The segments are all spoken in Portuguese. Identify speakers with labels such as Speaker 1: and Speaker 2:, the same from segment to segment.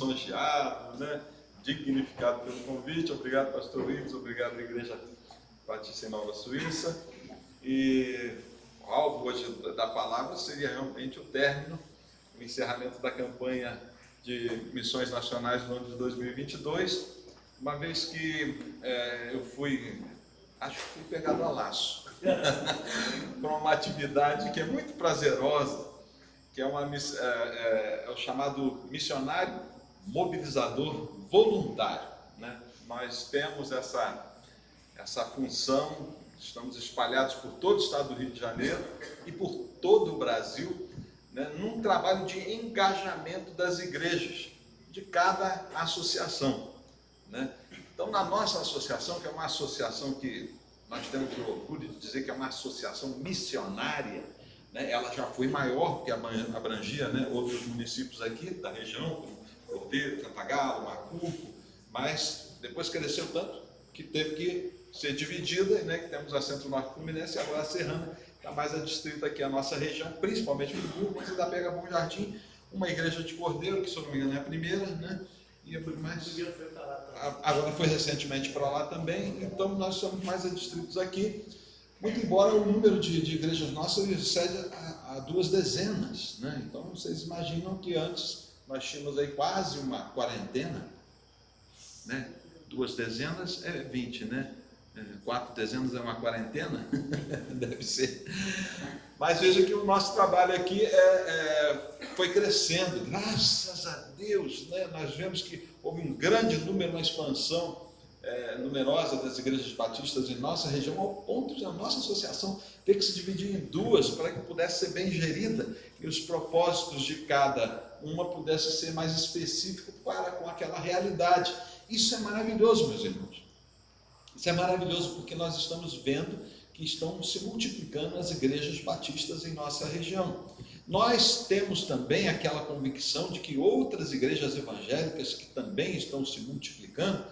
Speaker 1: lisonjeado, né? Dignificado pelo convite. Obrigado, pastor Wilson, obrigado, Igreja Batista em Nova Suíça. E o alvo hoje da palavra seria realmente o término, o encerramento da campanha de missões nacionais do ano de 2022, uma vez que eu acho que fui pegado a laço para uma atividade que é muito prazerosa, que é o chamado missionário mobilizador voluntário, né? Nós temos essa função, estamos espalhados por todo o estado do Rio de Janeiro e por todo o Brasil, né, num trabalho de engajamento das igrejas, de cada associação, né? Então, na nossa associação, que é uma associação que nós temos o orgulho de dizer que é uma associação missionária, né? Ela já foi maior, porque abrangia, né, outros municípios aqui da região, como Cordeiro, Cantagalo, Macuco, mas depois cresceu tanto que teve que ser dividida, né? Que temos a Centro-Norte Fluminense e agora a Serrana está mais adstrita aqui a nossa região, principalmente Friburgo, mas ainda pega Bom Jardim, uma igreja de Cordeiro, que se eu não me engano é a primeira, né? E agora foi recentemente para lá também, então nós somos mais adstritos aqui, muito embora o número de igrejas nossas excede a 2 dezenas, né? Então vocês imaginam que antes nós tínhamos aí quase uma quarentena, né? 2 dezenas é 20, né? 4 dezenas é uma quarentena, deve ser. Mas veja que o nosso trabalho aqui foi crescendo, graças a Deus, né? Nós vemos que houve um grande número na expansão numerosa das igrejas batistas em nossa região, ao ponto de a nossa associação ter que se dividir em 2 para que pudesse ser bem gerida e os propósitos de cada uma pudessem ser mais específicos para com aquela realidade. Isso é maravilhoso, meus irmãos. Isso é maravilhoso porque nós estamos vendo que estão se multiplicando as igrejas batistas em nossa região. Nós temos também aquela convicção de que outras igrejas evangélicas que também estão se multiplicando,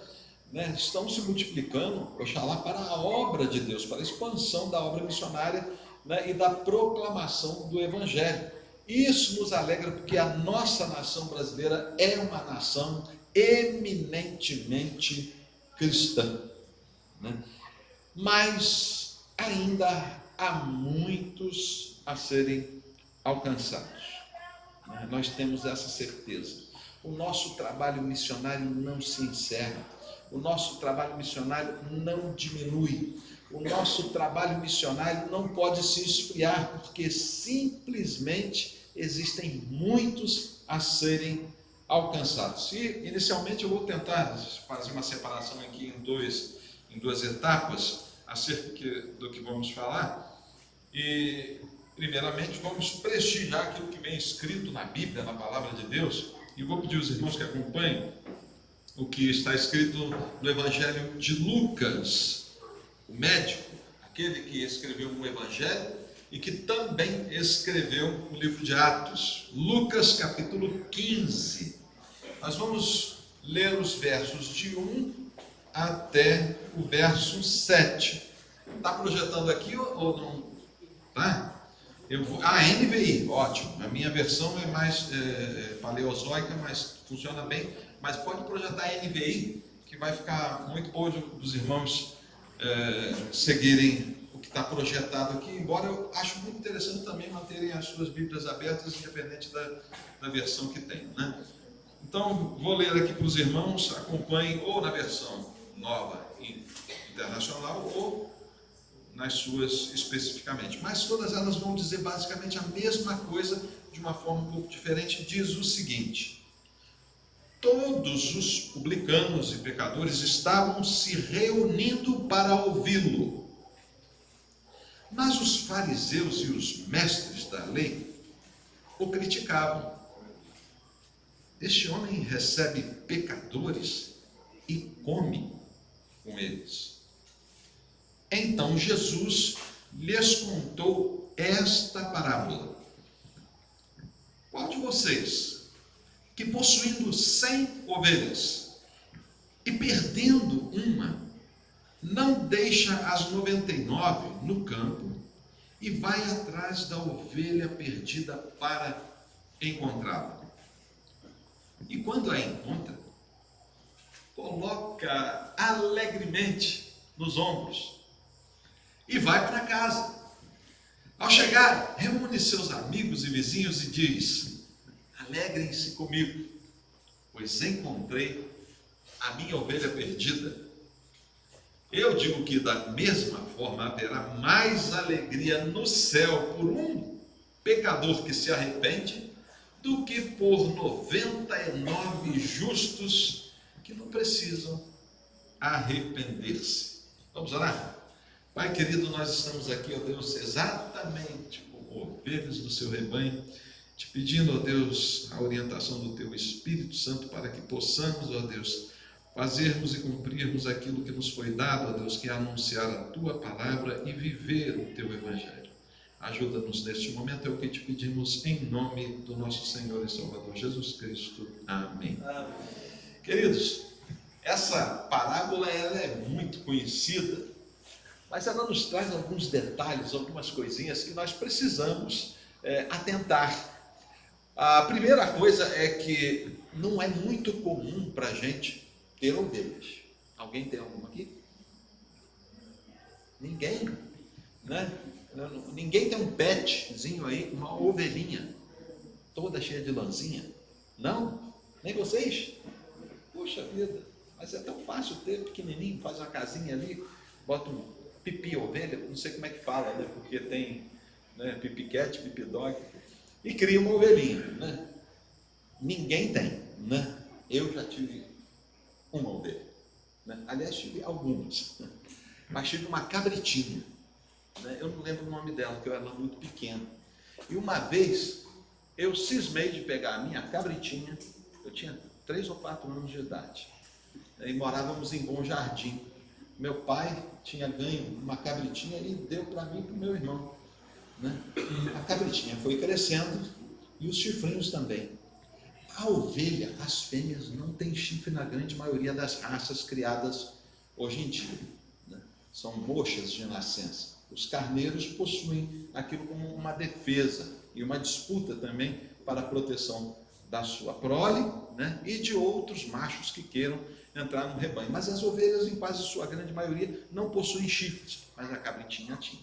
Speaker 1: né, estão se multiplicando, oxalá, para a obra de Deus, para a expansão da obra missionária, né, e da proclamação do Evangelho. Isso nos alegra porque a nossa nação brasileira é uma nação eminentemente cristã, né? Mas ainda há muitos a serem alcançados, né? Nós temos essa certeza. O nosso trabalho missionário não se encerra, o nosso trabalho missionário não diminui, o nosso trabalho missionário não pode se esfriar, porque simplesmente existem muitos a serem alcançados. E inicialmente eu vou tentar fazer uma separação aqui em duas etapas acerca do que vamos falar. E primeiramente vamos prestigiar aquilo que vem escrito na Bíblia, na palavra de Deus, e vou pedir aos irmãos que acompanhem o que está escrito no Evangelho de Lucas, o médico, aquele que escreveu um Evangelho e que também escreveu o livro de Atos. Lucas capítulo 15. Nós vamos ler os versos de 1 até o verso 7. Está projetando aqui ou não? Tá? NVI, ótimo. A minha versão é mais paleozoica, mas funciona bem. Mas pode projetar NVI, que vai ficar muito bom dos irmãos seguirem o que está projetado aqui, embora eu acho muito interessante também manterem as suas Bíblias abertas, independente da versão que tem, né? Então, vou ler aqui para os irmãos, acompanhem ou na versão nova internacional ou nas suas especificamente. Mas todas elas vão dizer basicamente a mesma coisa, de uma forma um pouco diferente. Diz o seguinte: todos os publicanos e pecadores estavam se reunindo para ouvi-lo. Mas os fariseus e os mestres da lei o criticavam. Este homem recebe pecadores e come com eles. Então Jesus lhes contou esta parábola: qual de vocês, que possuindo 100 ovelhas e perdendo uma, não deixa as 99 no campo e vai atrás da ovelha perdida para encontrá-la?
Speaker 2: E quando a encontra, coloca alegremente nos ombros e vai para casa. Ao chegar, reúne seus amigos e vizinhos e diz: alegrem-se comigo, pois encontrei a minha ovelha perdida. Eu digo que da mesma forma haverá mais alegria no céu por um pecador que se arrepende do que por 99 justos que não precisam arrepender-se. Vamos orar? Pai querido, nós estamos aqui, ó Deus, exatamente como ovelhas do seu rebanho, te pedindo, ó Deus, a orientação do teu Espírito Santo para que possamos, ó Deus, fazermos e cumprirmos aquilo que nos foi dado, ó Deus, que é anunciar a tua palavra e viver o teu evangelho. Ajuda-nos neste momento, é o que te pedimos em nome do nosso Senhor e Salvador Jesus Cristo. Amém.
Speaker 1: Amém.
Speaker 2: Queridos, essa parábola ela é muito conhecida, mas ela nos traz alguns detalhes, algumas coisinhas que nós precisamos atentar. A primeira coisa é que não é muito comum para a gente ter ovelhas. Alguém tem alguma aqui? Ninguém, né? Ninguém tem um petzinho aí, uma ovelhinha, toda cheia de lãzinha? Não? Nem vocês? Puxa vida, mas é tão fácil ter, pequenininho, faz uma casinha ali, bota um pipi ovelha, não sei como é que fala, né? Porque tem, né, pipi cat, pipi dog, e cria uma ovelhinha, né? Ninguém tem, né? Eu já tive uma ovelha, né? Aliás, tive algumas, mas tive uma cabritinha, né? Eu não lembro o nome dela, porque eu era muito pequeno. E uma vez eu cismei de pegar a minha cabritinha, eu tinha 3 ou 4 anos de idade, e morávamos em Bom Jardim. Meu pai tinha ganho uma cabritinha e deu para mim e para o meu irmão, né? A cabritinha foi crescendo e os chifrinhos também. A ovelha, as fêmeas não têm chifre na grande maioria das raças criadas hoje em dia, né? São mochas de nascença. Os carneiros possuem aquilo como uma defesa e uma disputa também para a proteção da sua prole, né? E de outros machos que queiram entrar no rebanho. Mas as ovelhas, em quase sua grande maioria, não possuem chifres, mas a cabritinha tinha.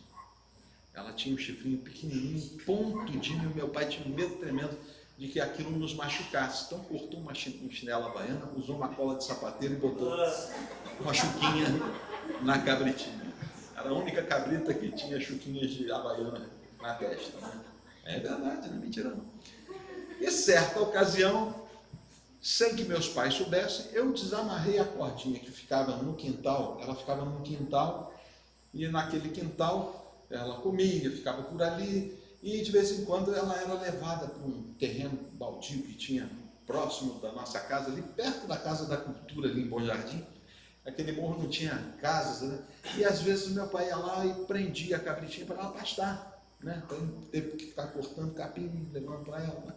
Speaker 2: Ela tinha um chifrinho pequenininho, pontudinho, e meu pai tinha um medo tremendo de que aquilo nos machucasse. Então cortou uma chinela havaiana, usou uma cola de sapateiro e botou uma chuquinha na cabritinha. Era a única cabrita que tinha chuquinhas de havaiana na testa, né? É verdade, não é mentira não. E certa ocasião, sem que meus pais soubessem, eu desamarrei a cordinha que ficava no quintal. Ela ficava no quintal, e naquele quintal ela comia, ficava por ali, e de vez em quando ela era levada para um terreno baldio que tinha próximo da nossa casa, ali perto da Casa da Cultura, ali em Bom Jardim. Aquele morro não tinha casas, né? E às vezes meu pai ia lá e prendia a cabritinha para ela pastar, né? Para não ter que ficar cortando capim, levando para ela, né?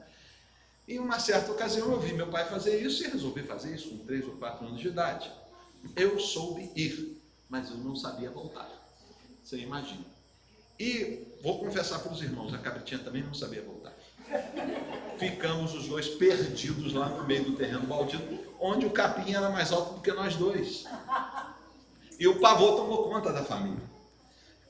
Speaker 2: Em uma certa ocasião eu vi meu pai fazer isso e resolvi fazer isso com 3 ou 4 anos de idade. Eu soube ir, mas eu não sabia voltar. Você imagina. E vou confessar para os irmãos, a cabritinha também não sabia voltar. Ficamos os dois perdidos lá no meio do terreno baldio, onde o capim era mais alto do que nós dois. E o pavor tomou conta da família.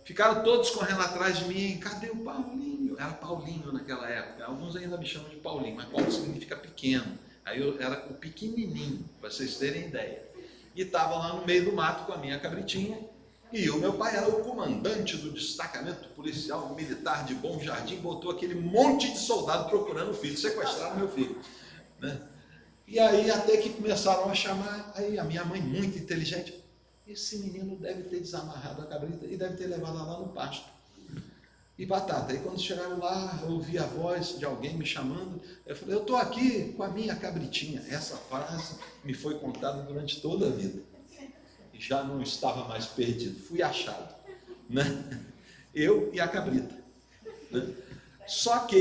Speaker 2: Ficaram todos correndo atrás de mim. Cadê o Paulinho? Era Paulinho naquela época. Alguns ainda me chamam de Paulinho, mas Paulo significa pequeno. Aí eu era o pequenininho, para vocês terem ideia. E estava lá no meio do mato com a minha cabritinha. E o meu pai era o comandante do destacamento policial militar de Bom Jardim. Botou aquele monte de soldado procurando o filho. Sequestraram meu filho, né? E aí até que começaram a chamar. Aí a minha mãe, muito inteligente, esse menino deve ter desamarrado a cabrita e deve ter levado ela lá no pasto. E batata. Aí quando chegaram lá, eu ouvi a voz de alguém me chamando. Eu falei, eu estou aqui com a minha cabritinha. Essa frase me foi contada durante toda a vida. E já não estava mais perdido. Fui achado, né? Eu e a cabrita, né? Só que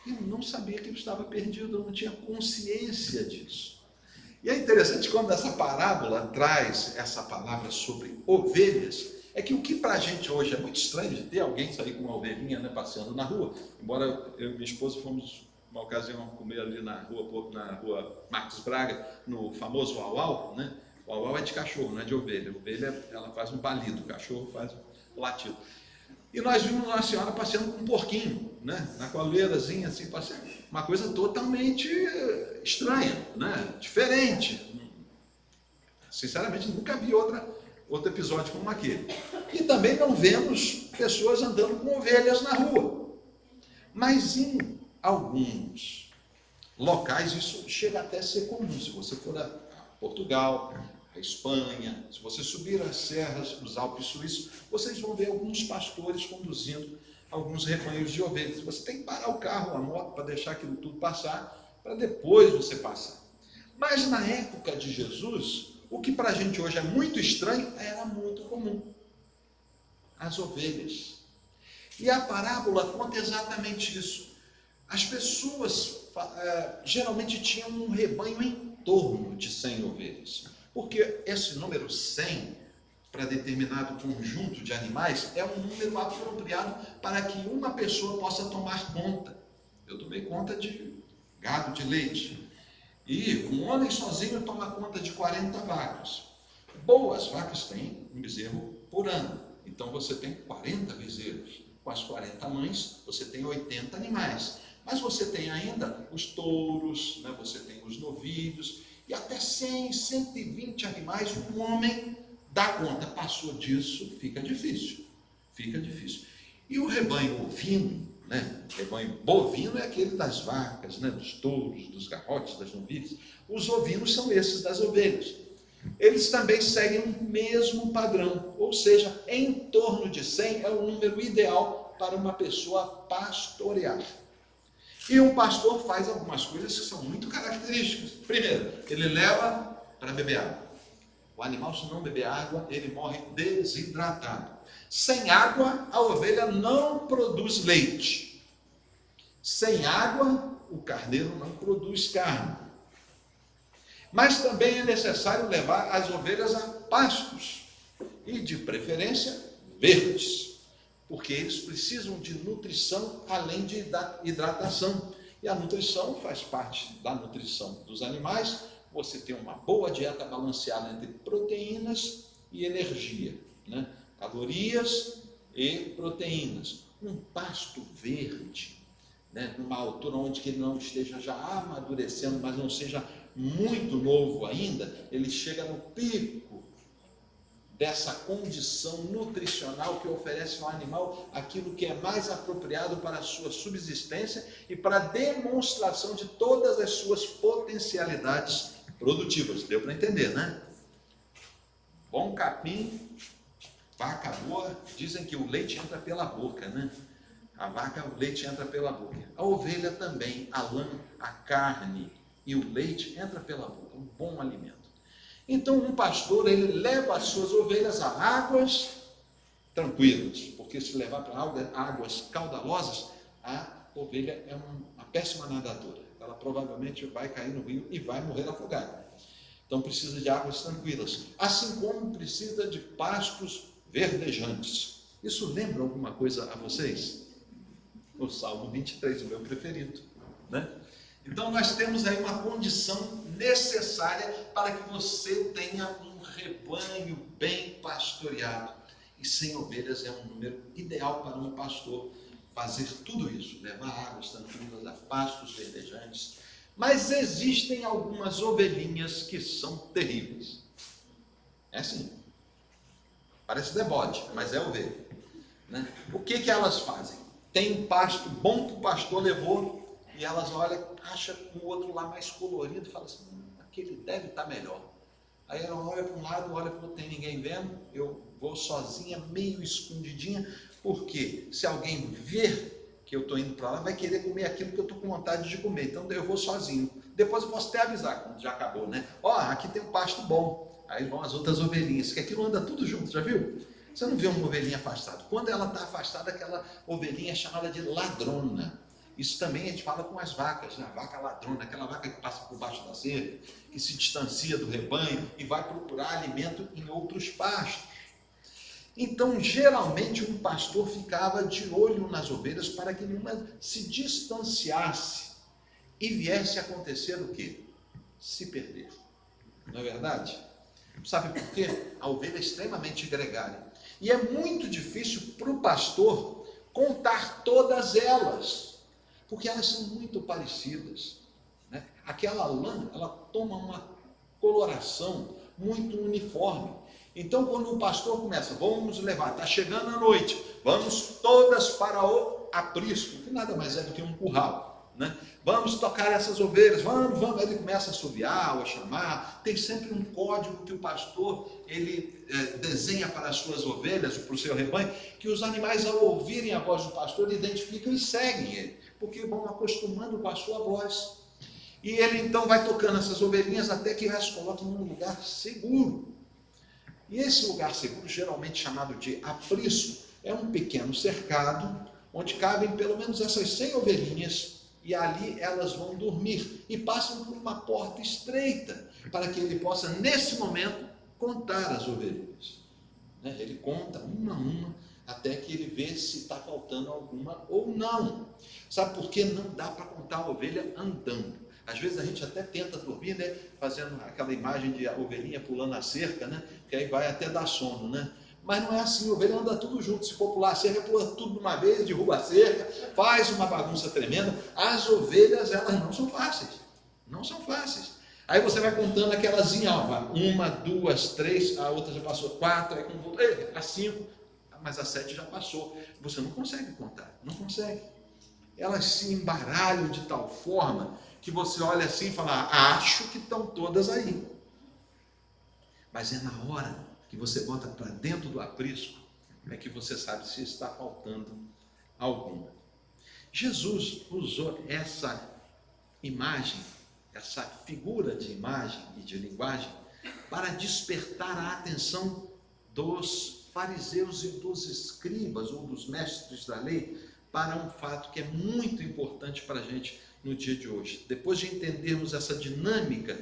Speaker 2: eu não sabia que eu estava perdido. Eu não tinha consciência disso. E é interessante quando essa parábola traz essa palavra sobre ovelhas, é que o que para a gente hoje é muito estranho de ter alguém sair com uma ovelhinha, né, passeando na rua, embora eu e minha esposa fomos uma ocasião, comer ali na rua Marcos Braga, no famoso uau-uau, né? O uau-uau é de cachorro, não é de ovelha. A ovelha, ela faz um balido, o cachorro faz um latido. E nós vimos uma senhora passeando com um porquinho, né? Na coleirazinha, assim, passeando. Uma coisa totalmente estranha, né? Diferente. Sinceramente, nunca vi outro episódio como aquele. E também não vemos pessoas andando com ovelhas na rua. Mas em alguns locais isso chega até a ser comum. Se você for a Portugal, a Espanha, se você subir as serras dos Alpes Suíços, vocês vão ver alguns pastores conduzindo alguns rebanhos de ovelhas. Você tem que parar o carro, a moto, para deixar aquilo tudo passar, para depois você passar. Mas na época de Jesus, o que para a gente hoje é muito estranho, era muito comum. As ovelhas. E a parábola conta exatamente isso. As pessoas geralmente tinham um rebanho em torno de 100 ovelhas. Porque esse número 100, para determinado conjunto de animais, é um número apropriado para que uma pessoa possa tomar conta. Eu tomei conta de gado de leite. E um homem sozinho toma conta de 40 vacas. Boas vacas têm um bezerro por ano. Então você tem 40 bezerros. Com as 40 mães, você tem 80 animais. Mas você tem ainda os touros, né? Você tem os novilhos, e até 100, 120 animais um homem dá conta. Passou disso, fica difícil. Fica difícil. E o rebanho ovino, né? O rebanho bovino é aquele das vacas, né? Dos touros, dos garrotes, das novilhas. Os ovinos são esses das ovelhas. Eles também seguem o mesmo padrão, ou seja, em torno de 100 é o número ideal para uma pessoa pastorear. E um pastor faz algumas coisas que são muito características. Primeiro, ele leva para beber água. O animal, se não beber água, ele morre desidratado. Sem água, a ovelha não produz leite. Sem água, o carneiro não produz carne. Mas também é necessário levar as ovelhas a pastos, e de preferência verdes, porque eles precisam de nutrição além de hidratação. E a nutrição faz parte da nutrição dos animais. Você tem uma boa dieta balanceada entre proteínas e energia, né? Calorias e proteínas. Um pasto verde, né? Numa altura onde ele não esteja já amadurecendo, mas não seja muito novo ainda, ele chega no pico dessa condição nutricional que oferece ao animal aquilo que é mais apropriado para a sua subsistência e para a demonstração de todas as suas potencialidades produtivas. Deu para entender, né? Bom capim, vaca boa, dizem que o leite entra pela boca, né? A vaca, o leite entra pela boca. A ovelha também, a lã, a carne e o leite entra pela boca, um bom alimento. Então, um pastor, ele leva as suas ovelhas a águas tranquilas, porque se levar para águas caudalosas, a ovelha é uma péssima nadadora. Ela provavelmente vai cair no rio e vai morrer afogada. Então, precisa de águas tranquilas, assim como precisa de pastos verdejantes. Isso lembra alguma coisa a vocês? O Salmo 23, o meu preferido, né? Então, nós temos aí uma condição necessária para que você tenha um rebanho bem pastoreado. E 100 ovelhas é um número ideal para um pastor fazer tudo isso, levar águas tranquilas a pastos verdejantes. Mas existem algumas ovelhinhas que são terríveis. É assim, parece debode, mas é ovelha, né? O que elas fazem? Tem um pasto bom que o pastor levou, e elas olham, acham o outro lá mais colorido e falam assim, aquele deve estar melhor. Aí ela olha para um lado, olha para o outro, tem ninguém vendo, eu vou sozinha, meio escondidinha, porque se alguém ver que eu estou indo para lá, vai querer comer aquilo que eu estou com vontade de comer, então eu vou sozinho. Depois eu posso até avisar, quando já acabou, né? Ó, aqui tem um pasto bom. Aí vão as outras ovelhinhas, que aquilo anda tudo junto, já viu? Você não vê uma ovelhinha afastada. Quando ela está afastada, aquela ovelhinha é chamada de ladrona. Isso também a gente fala com as vacas, né? A vaca ladrona, aquela vaca que passa por baixo da cerca, que se distancia do rebanho e vai procurar alimento em outros pastos. Então, geralmente, um pastor ficava de olho nas ovelhas para que nenhuma se distanciasse e viesse a acontecer o quê? Se perder. Não é verdade? Sabe por quê? A ovelha é extremamente gregária. E é muito difícil para o pastor contar todas elas, porque elas são muito parecidas, né? Aquela lã, ela toma uma coloração muito uniforme. Então, quando o pastor começa, vamos levar, está chegando a noite, vamos todas para o aprisco, que nada mais é do que um curral, né? Vamos tocar essas ovelhas, vamos. Ele começa a assoviar ou a chamar. Tem sempre um código que o pastor ele desenha para as suas ovelhas, para o seu rebanho, que os animais, ao ouvirem a voz do pastor, identificam e seguem ele, porque vão acostumando com a sua voz. E ele então vai tocando essas ovelhinhas até que as coloca num lugar seguro. E esse lugar seguro, geralmente chamado de aprisco, é um pequeno cercado, onde cabem pelo menos essas 100 ovelhinhas, e ali elas vão dormir, e passam por uma porta estreita, para que ele possa, nesse momento, contar as ovelhinhas. Ele conta uma a uma, até que ele vê se está faltando alguma ou não. Sabe por quê? Não dá para contar a ovelha andando. Às vezes a gente até tenta dormir, né? Fazendo aquela imagem de a ovelhinha pulando a cerca, né? Que aí vai até dar sono, né? Mas não é assim, a ovelha anda tudo junto. Se for pular a cerca, pula tudo de uma vez, derruba a cerca, faz uma bagunça tremenda. As ovelhas, elas não são fáceis. Não são fáceis. Aí você vai contando aquelas em alva. 1, 2, 3, a outra já passou 4, aí quando volta, a 5, mas a 7 já passou. Você não consegue contar, não consegue. Elas se embaralham de tal forma que você olha assim e fala, acho que estão todas aí. Mas é na hora que você bota para dentro do aprisco, é que você sabe se está faltando alguma. Jesus usou essa imagem, essa figura de imagem e de linguagem, para despertar a atenção dos fariseus e dos escribas, ou dos mestres da lei, para um fato que é muito importante para a gente no dia de hoje. Depois de entendermos essa dinâmica,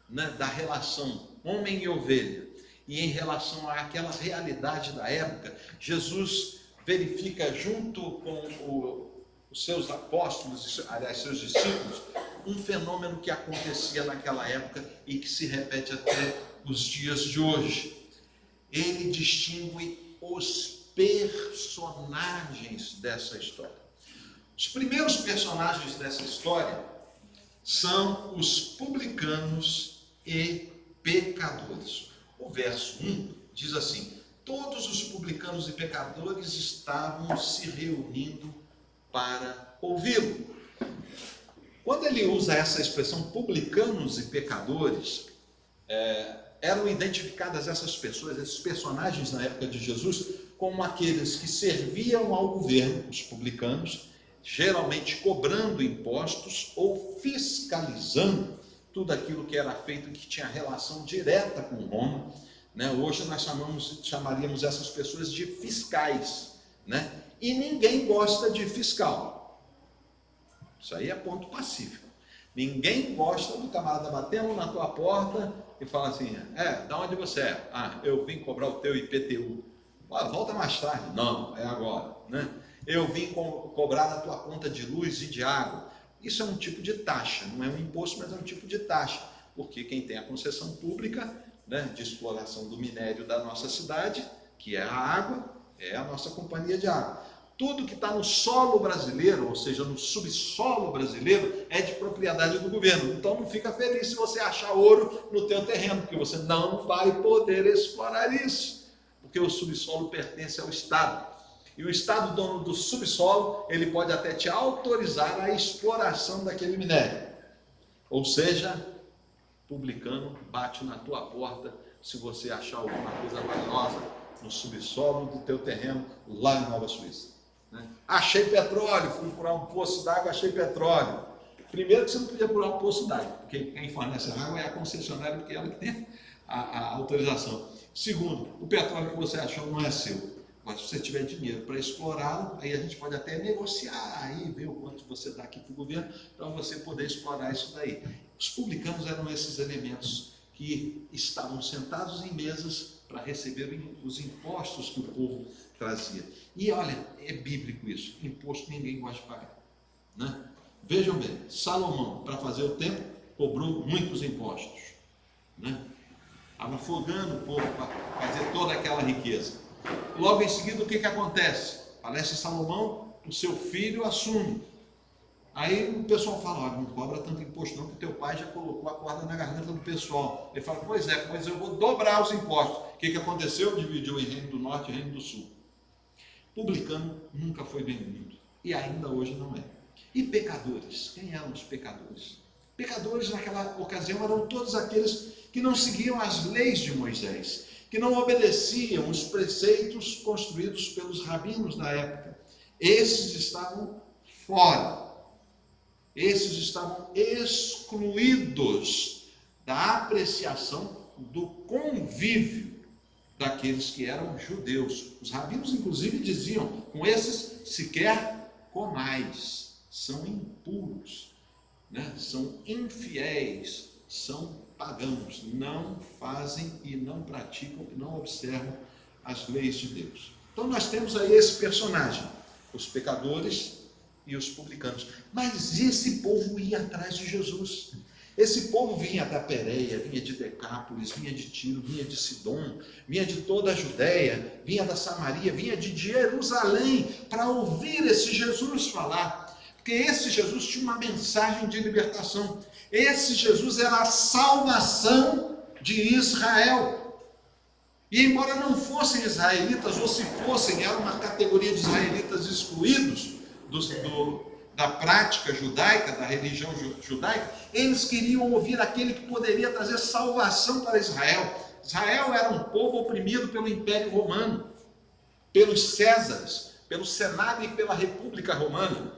Speaker 2: né, da relação homem e ovelha, e em relação àquela realidade da época, Jesus verifica junto com os seus apóstolos, aliás, seus discípulos, um fenômeno que acontecia naquela época e que se repete até os dias de hoje. Ele distingue os personagens dessa história. Os primeiros personagens dessa história são os publicanos e pecadores. O verso 1 diz assim: todos os publicanos e pecadores estavam se reunindo para ouvi-lo. Quando ele usa essa expressão publicanos e pecadores, eram identificadas essas pessoas, esses personagens na época de Jesus, como aqueles que serviam ao governo, os publicanos, geralmente cobrando impostos ou fiscalizando tudo aquilo que era feito, que tinha relação direta com Roma, né? Hoje nós chamaríamos essas pessoas de fiscais, né? E ninguém gosta de fiscal. Isso aí é ponto pacífico. Ninguém gosta do camarada batendo na tua porta e fala assim, de onde você é? Eu vim cobrar o teu IPTU. Volta mais tarde. Não, é agora, né? Eu vim cobrar a tua conta de luz e de água. Isso é um tipo de taxa, não é um imposto, mas é um tipo de taxa, porque quem tem a concessão pública, né, de exploração do minério da nossa cidade, que é a água, é a nossa companhia de água. Tudo que está no solo brasileiro, ou seja, no subsolo brasileiro, é de propriedade do governo. Então não fica feliz se você achar ouro no teu terreno, porque você não vai poder explorar isso, porque o subsolo pertence ao Estado. E o Estado, dono do subsolo, ele pode até te autorizar a exploração daquele minério. Ou seja, publicano bate na tua porta se você achar alguma coisa valiosa no subsolo do teu terreno, lá em Nova Suíça. Achei petróleo, fui furar um poço d'água, achei petróleo. Primeiro que você não podia furar um poço d'água, porque quem fornece a água é a concessionária, porque é ela que tem a autorização. Segundo, o petróleo que você achou não é seu. Mas se você tiver dinheiro para explorá-lo, aí a gente pode até negociar, aí ver o quanto você dá aqui para o governo, para você poder explorar isso daí. Os publicanos eram esses elementos que estavam sentados em mesas para receber os impostos que o povo trazia. E olha, é bíblico isso, imposto ninguém gosta de pagar, né? Vejam bem, Salomão, para fazer o templo, cobrou muitos impostos, né? Estava afogando o povo para fazer toda aquela riqueza. Logo em seguida, o que acontece? Falece Salomão, o seu filho assume. Aí o pessoal fala, olha, não cobra tanto imposto não, que teu pai já colocou a corda na garganta do pessoal. Ele fala, pois é, mas eu vou dobrar os impostos. O que aconteceu? Dividiu em reino do norte e reino do sul. Publicano nunca foi bem-vindo, e ainda hoje não é. E pecadores? Quem eram os pecadores? Pecadores naquela ocasião eram todos aqueles que não seguiam as leis de Moisés, que não obedeciam os preceitos construídos pelos rabinos da época. Esses estavam fora. Esses estavam excluídos da apreciação do convívio daqueles que eram judeus. Os rabinos, inclusive, diziam, com esses sequer comais, são impuros, né? São infiéis, são pagãos, não fazem e não praticam, não observam as leis de Deus. Então nós temos aí esse personagem, os pecadores e os publicanos. Mas esse povo ia atrás de Jesus. Esse povo vinha da Pérea, vinha de Decápolis, vinha de Tiro, vinha de Sidom, vinha de toda a Judéia, vinha da Samaria, vinha de Jerusalém para ouvir esse Jesus falar. Porque esse Jesus tinha uma mensagem de libertação. Esse Jesus era a salvação de Israel. E embora não fossem israelitas, ou se fossem, era uma categoria de israelitas excluídos da prática judaica, da religião judaica, eles queriam ouvir aquele que poderia trazer salvação para Israel. Israel era um povo oprimido pelo Império Romano, pelos Césares, pelo Senado e pela República Romana.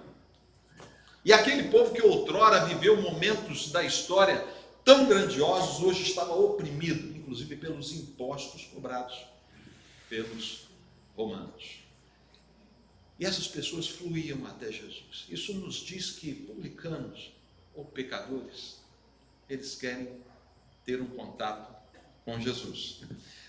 Speaker 2: E aquele povo que outrora viveu momentos da história tão grandiosos, hoje estava oprimido, inclusive pelos impostos cobrados pelos romanos. E essas pessoas fluíam até Jesus. Isso nos diz que publicanos ou pecadores, eles querem ter um contato com Jesus.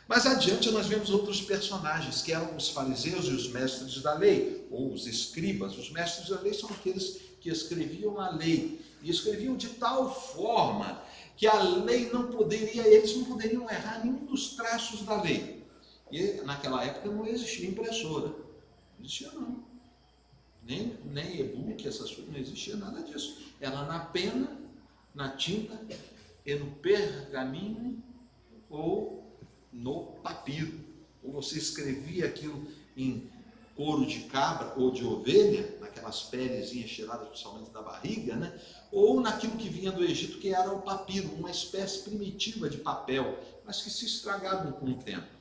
Speaker 2: Mas adiante nós vemos outros personagens, que eram os fariseus e os mestres da lei, ou os escribas. Os mestres da lei são aqueles que escreviam a lei, e escreviam de tal forma que a lei eles não poderiam errar nenhum dos traços da lei. E naquela época não existia impressora, não existia não, nem e-book, essas coisas, não existia nada disso. Era na pena, na tinta e no pergaminho ou no papiro. Ou você escrevia aquilo em couro de cabra ou de ovelha, naquelas pelezinhas tiradas principalmente da barriga, né? Ou naquilo que vinha do Egito, que era o papiro, uma espécie primitiva de papel, mas que se estragavam com o tempo.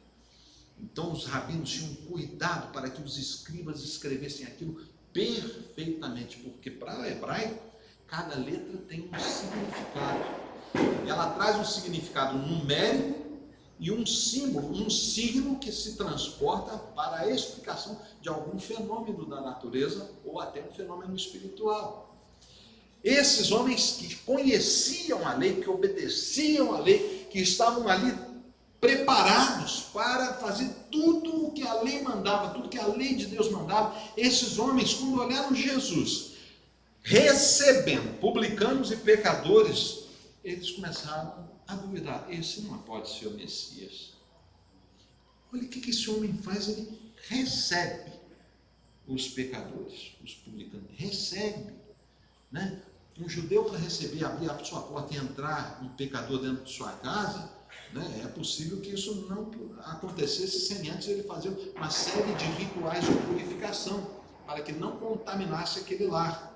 Speaker 2: Então os rabinos tinham cuidado para que os escribas escrevessem aquilo perfeitamente, porque para o hebraico, cada letra tem um significado. E ela traz um significado numérico e um símbolo, um signo que se transporta para a explicação de algum fenômeno da natureza ou até um fenômeno espiritual. Esses homens que conheciam a lei, que obedeciam a lei, que estavam ali preparados para fazer tudo o que a lei mandava, tudo que a lei de Deus mandava, esses homens, quando olharam Jesus, recebendo publicanos e pecadores, eles começaram a duvidar, esse não pode ser o Messias. Olha o que esse homem faz, ele recebe os pecadores, os publicanos, recebe, né? Um judeu, para receber, abrir a sua porta e entrar um pecador dentro de sua casa, né? É possível que isso não acontecesse sem antes ele fazer uma série de rituais de purificação, para que não contaminasse aquele lar.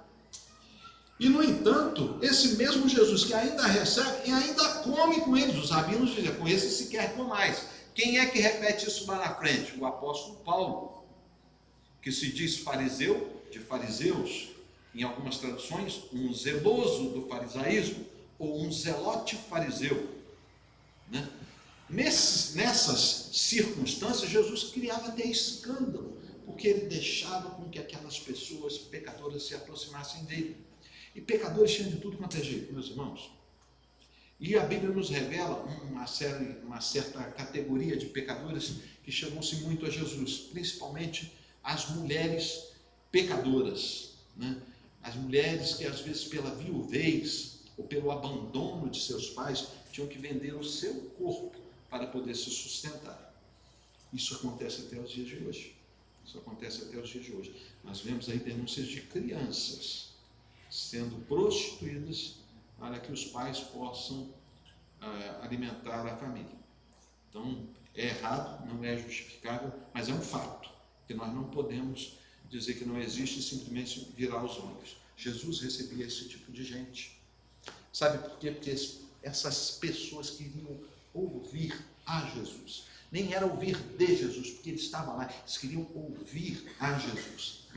Speaker 2: E, no entanto, esse mesmo Jesus que ainda recebe e ainda come com eles, os rabinos dizem, com esse sequer comais. Quem é que repete isso lá na frente? O apóstolo Paulo, que se diz fariseu, de fariseus, em algumas traduções, um zeloso do farisaísmo, ou um zelote fariseu, né? Nessas circunstâncias, Jesus criava até escândalo, porque ele deixava com que aquelas pessoas pecadoras se aproximassem dele. E pecadores tinham de tudo quanto é jeito, meus irmãos. E a Bíblia nos revela uma certa categoria de pecadores que chamam-se muito a Jesus, principalmente as mulheres pecadoras, né? As mulheres que às vezes pela viuvez ou pelo abandono de seus pais tinham que vender o seu corpo para poder se sustentar. Isso acontece até os dias de hoje. Isso acontece até os dias de hoje. Nós vemos aí denúncias de crianças sendo prostituídas para que os pais possam alimentar a família. Então, é errado, não é justificável, mas é um fato, que nós não podemos dizer que não existe e simplesmente virar os olhos. Jesus recebia esse tipo de gente. Sabe por quê? Porque essas pessoas queriam ouvir a Jesus. Nem era ouvir de Jesus, porque ele estava lá, eles queriam ouvir a Jesus.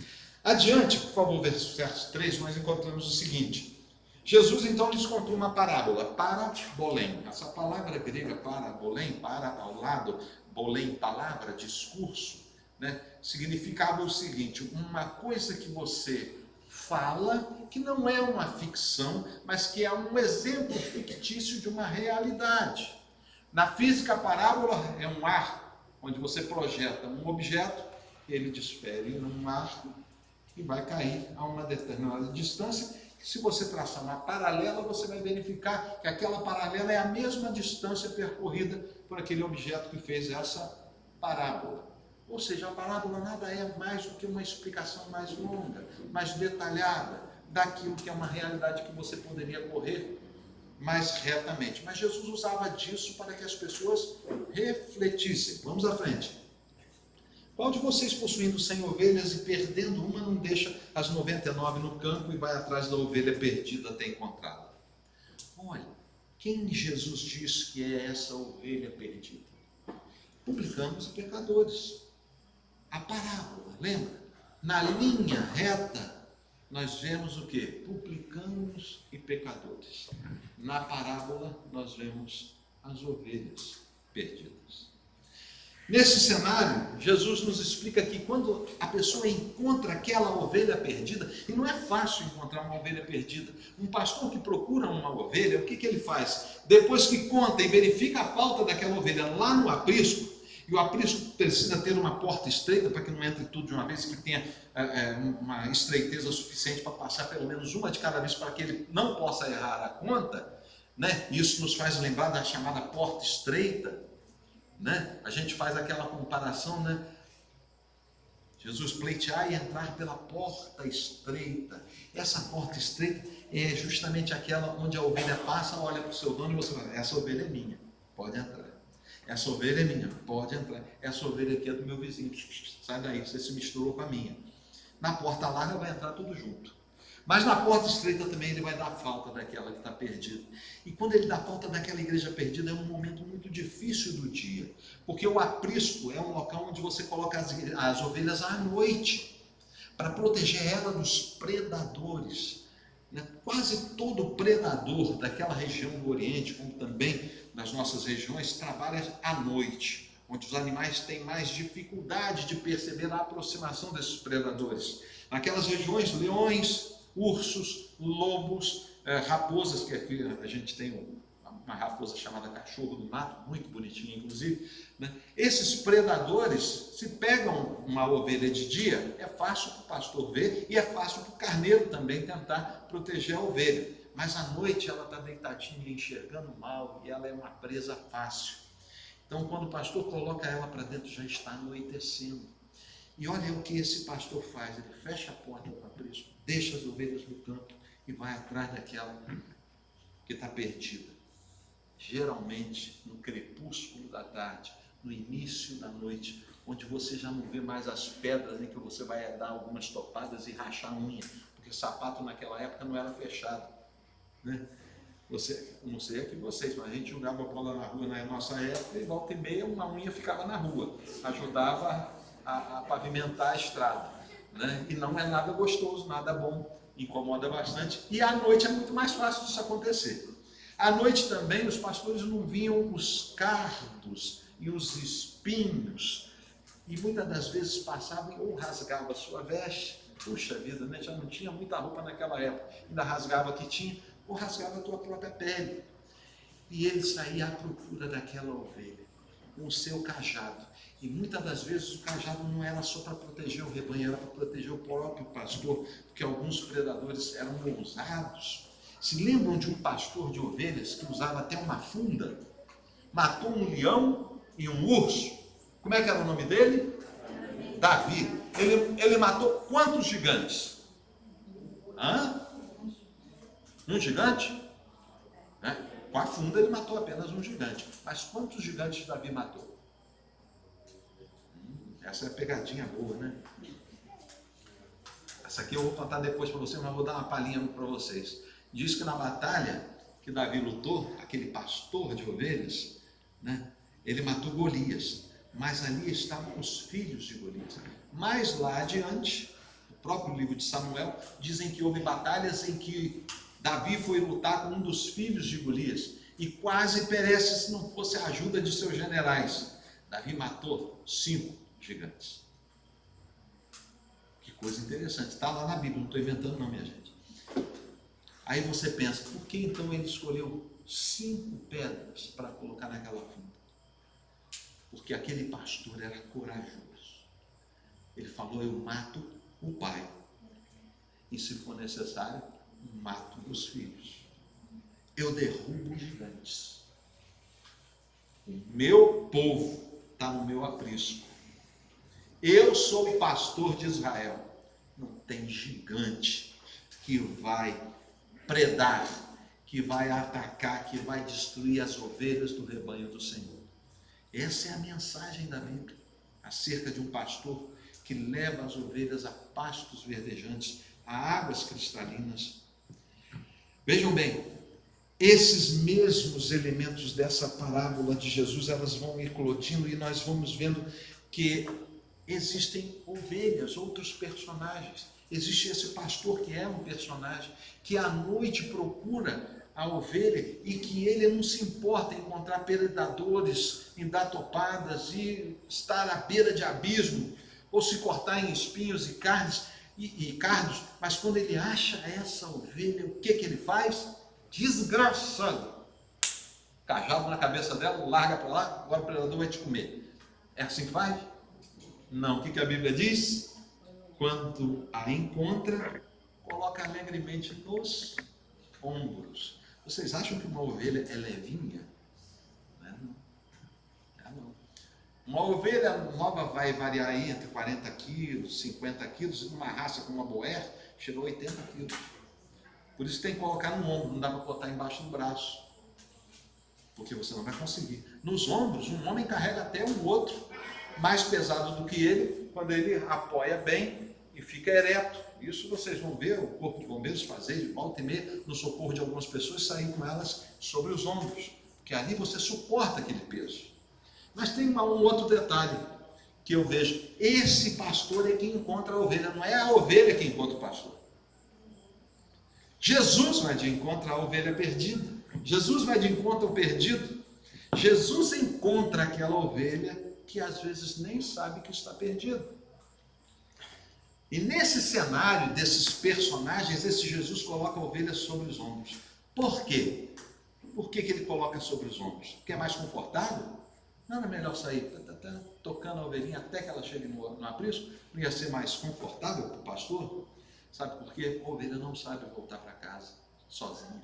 Speaker 2: Adiante, por favor, verso 3, nós encontramos o seguinte: Jesus então lhes contou uma parábola, parabolém. Essa palavra grega parabolém, para ao lado, bolém, palavra, discurso, né, significava o seguinte: uma coisa que você fala, que não é uma ficção, mas que é um exemplo fictício de uma realidade. Na física, a parábola é um arco, onde você projeta um objeto, ele desfere num arco e vai cair a uma determinada distância. Se você traçar uma paralela, você vai verificar que aquela paralela é a mesma distância percorrida por aquele objeto que fez essa parábola. Ou seja, a parábola nada é mais do que uma explicação mais longa, mais detalhada, daquilo que é uma realidade que você poderia correr mais retamente. Mas Jesus usava disso para que as pessoas refletissem. Vamos à frente. Qual de vocês, possuindo 100 ovelhas e perdendo uma, não deixa as 99 no campo e vai atrás da ovelha perdida até encontrá-la? Olha, quem Jesus diz que é essa ovelha perdida? Publicanos e pecadores. A parábola, lembra? Na linha reta, nós vemos o quê? Publicanos e pecadores. Na parábola, nós vemos as ovelhas perdidas. Nesse cenário, Jesus nos explica que quando a pessoa encontra aquela ovelha perdida, e não é fácil encontrar uma ovelha perdida, um pastor que procura uma ovelha, o que ele faz? Depois que conta e verifica a falta daquela ovelha lá no aprisco, e o aprisco precisa ter uma porta estreita para que não entre tudo de uma vez, que tenha uma estreiteza suficiente para passar pelo menos uma de cada vez, para que ele não possa errar a conta, né? Isso nos faz lembrar da chamada porta estreita, né? A gente faz aquela comparação, né? Jesus pleitear e entrar pela porta estreita. Essa porta estreita é justamente aquela onde a ovelha passa, olha para o seu dono e você fala: essa ovelha é minha, pode entrar. Essa ovelha é minha, pode entrar. Essa ovelha aqui é do meu vizinho, sai daí, você se misturou com a minha. Na porta larga vai entrar tudo junto. Mas na porta estreita também ele vai dar falta daquela que está perdida. E quando ele dá falta daquela igreja perdida, é um momento muito difícil do dia. Porque o aprisco é um local onde você coloca as ovelhas à noite, para proteger ela dos predadores. Quase todo predador daquela região do Oriente, como também nas nossas regiões, trabalha à noite, onde os animais têm mais dificuldade de perceber a aproximação desses predadores. Naquelas regiões, leões, ursos, lobos, raposas, que aqui a gente tem uma raposa chamada cachorro do mato, muito bonitinha inclusive, né? Esses predadores, se pegam uma ovelha de dia, é fácil para o pastor ver e é fácil para o carneiro também tentar proteger a ovelha. Mas à noite ela está deitadinha, enxergando mal, e ela é uma presa fácil. Então, quando o pastor coloca ela para dentro, já está anoitecendo. E olha o que esse pastor faz: ele fecha a porta do aprisco, deixa as ovelhas no campo e vai atrás daquela que está perdida. Geralmente no crepúsculo da tarde, no início da noite, onde você já não vê mais as pedras em que você vai dar algumas topadas e rachar a unha, porque sapato naquela época não era fechado, né? Não sei aqui vocês, mas a gente jogava bola na rua na nossa época e volta e meia uma unha ficava na rua, ajudava a pavimentar a estrada, né? E não é nada gostoso, nada bom, incomoda bastante, e à noite é muito mais fácil disso acontecer. À noite também os pastores não viam os cardos e os espinhos, e muitas das vezes passavam ou rasgava a sua veste, puxa vida, né? Já não tinha muita roupa naquela época, ainda rasgava que tinha, ou rasgava a tua própria pele. E ele saía à procura daquela ovelha. o seu cajado. E muitas das vezes o cajado não era só para proteger o rebanho, era para proteger o próprio pastor, porque alguns predadores eram ousados. Se lembram de um pastor de ovelhas que usava até uma funda? Matou um leão e um urso. Como é que era o nome dele? Davi. Ele matou quantos gigantes? Um gigante? Com a funda ele matou apenas um gigante. Mas quantos gigantes Davi matou? Essa é a pegadinha boa, né? Essa aqui eu vou contar depois para vocês, mas vou dar uma palhinha para vocês. Diz que na batalha que Davi lutou, aquele pastor de ovelhas, né, ele matou Golias, mas ali estavam os filhos de Golias. Mais lá adiante, no próprio livro de Samuel, dizem que houve batalhas em que Davi foi lutar com um dos filhos de Golias e quase perece se não fosse a ajuda de seus generais. Davi matou 5 gigantes. Que coisa interessante, está lá na Bíblia, não estou inventando não, minha gente. Aí você pensa, por que então ele escolheu 5 pedras para colocar naquela funda? Porque aquele pastor era corajoso. Ele falou, eu mato o pai e se for necessário, mato os filhos. Eu derrubo os gigantes. O meu povo está no meu aprisco. Eu sou o pastor de Israel. Não tem gigante que vai predar, que vai atacar, que vai destruir as ovelhas do rebanho do Senhor. Essa é a mensagem da Bíblia acerca de um pastor que leva as ovelhas a pastos verdejantes, a águas cristalinas. Vejam bem, esses mesmos elementos dessa parábola de Jesus, elas vão eclodindo e nós vamos vendo que existem ovelhas, outros personagens. Existe esse pastor que é um personagem, que à noite procura a ovelha e que ele não se importa em encontrar predadores, em dar topadas e estar à beira de abismo, ou se cortar em espinhos e cardos, mas quando ele acha essa ovelha, o que ele faz? Desgraçado! Cajado na cabeça dela, larga para lá, agora o predador vai te comer. É assim que faz? Não. O que a Bíblia diz? Quando a encontra, coloca alegremente nos ombros. Vocês acham que uma ovelha é levinha? Não é não. Uma ovelha nova vai variar aí entre 40 quilos, 50 quilos, e numa raça como a Boer, chegou a 80 quilos. Por isso tem que colocar no ombro, não dá para botar embaixo do braço, porque você não vai conseguir. Nos ombros, um homem carrega até um outro mais pesado do que ele, quando ele apoia bem e fica ereto. Isso vocês vão ver o corpo de bombeiros fazer de volta e meia no socorro de algumas pessoas, sair com elas sobre os ombros, porque ali você suporta aquele peso. Mas tem um outro detalhe que eu vejo: esse pastor é quem encontra a ovelha, não é a ovelha que encontra o pastor. Jesus vai de encontro à ovelha perdida, Jesus vai de encontro ao perdido, Jesus encontra aquela ovelha que às vezes nem sabe que está perdida. E nesse cenário desses personagens, esse Jesus coloca a ovelha sobre os ombros. Por quê? Por que ele coloca sobre os ombros? Porque é mais confortável? Não é melhor sair tocando a ovelhinha até que ela chegue no aprisco? Não ia ser mais confortável para o pastor? Sabe por quê? A ovelha não sabe voltar para casa sozinha.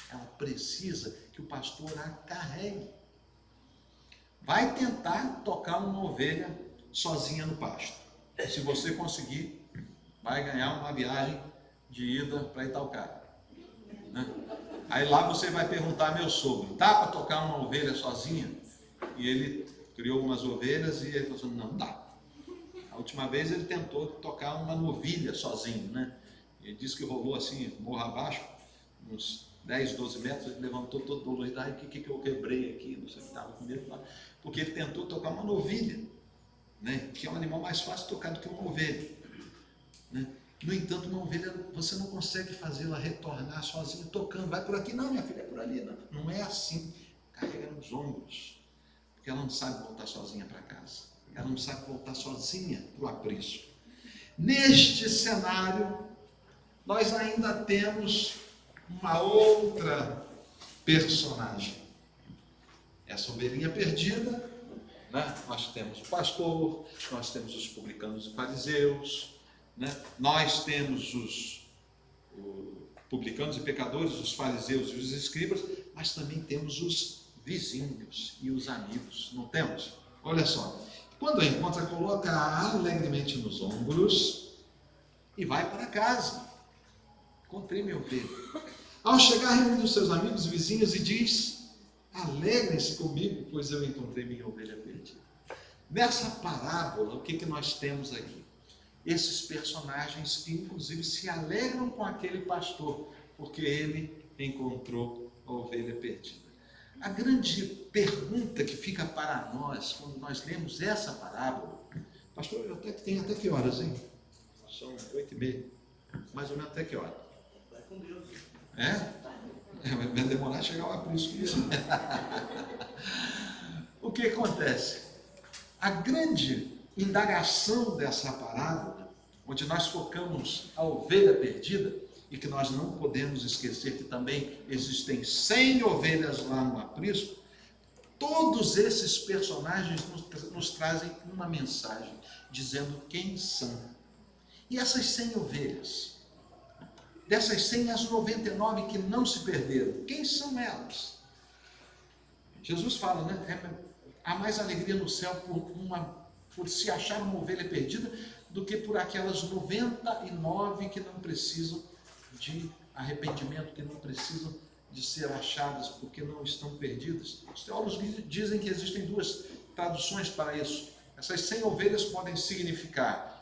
Speaker 2: Ela precisa que o pastor a carregue. Vai tentar tocar uma ovelha sozinha no pasto. Se você conseguir, vai ganhar uma viagem de ida para Itaocara. Né? Aí lá você vai perguntar ao meu sogro: dá para tocar uma ovelha sozinha? E ele criou algumas ovelhas e ele falou assim: não dá. A última vez ele tentou tocar uma novilha sozinho, né? Ele disse que rolou assim, morro abaixo, uns 10, 12 metros, ele levantou todo dolorido. Ai, o que eu quebrei aqui? Não sei o que estava com medo lá. Porque ele tentou tocar uma novilha, né? Que é um animal mais fácil de tocar do que uma ovelha, né? No entanto, uma ovelha, você não consegue fazê-la retornar sozinha, tocando. Vai por aqui, não, minha filha, é por ali. Não, não é assim. Carrega nos ombros, porque ela não sabe voltar sozinha para casa. Ela não sabe voltar sozinha para o aprisco. Neste cenário, nós ainda temos uma outra personagem. Nessa ovelhinha perdida, né, nós temos o pastor, nós temos os publicanos e fariseus, né, nós temos os publicanos e pecadores, os fariseus e os escribas, mas também temos os vizinhos e os amigos, não temos? Olha só, quando a encontra, coloca alegremente nos ombros e vai para casa. Encontrei minha ovelha. Ao chegar, reúne os seus amigos e vizinhos e diz: alegrem-se comigo, pois eu encontrei minha ovelha perdida. Nessa parábola, o que nós temos aqui? Esses personagens que inclusive se alegram com aquele pastor, porque ele encontrou a ovelha perdida. A grande pergunta que fica para nós, quando nós lemos essa parábola, pastor, eu tenho até que horas, hein? São 8h30, mais ou menos até que hora?
Speaker 3: Vai com Deus.
Speaker 2: Vai demorar a chegar lá por isso. O que acontece? A grande indagação dessa parábola, onde nós focamos a ovelha perdida, e que nós não podemos esquecer que também existem 100 ovelhas lá no aprisco, todos esses personagens nos trazem uma mensagem, dizendo quem são. E essas 100 ovelhas, dessas 100, as 99 que não se perderam, quem são elas? Jesus fala, né? Há mais alegria no céu por se achar uma ovelha perdida do que por aquelas 99 que não precisam de arrependimento, que não precisam de ser achadas porque não estão perdidas. Os teólogos dizem que existem duas traduções para isso. Essas 100 ovelhas podem significar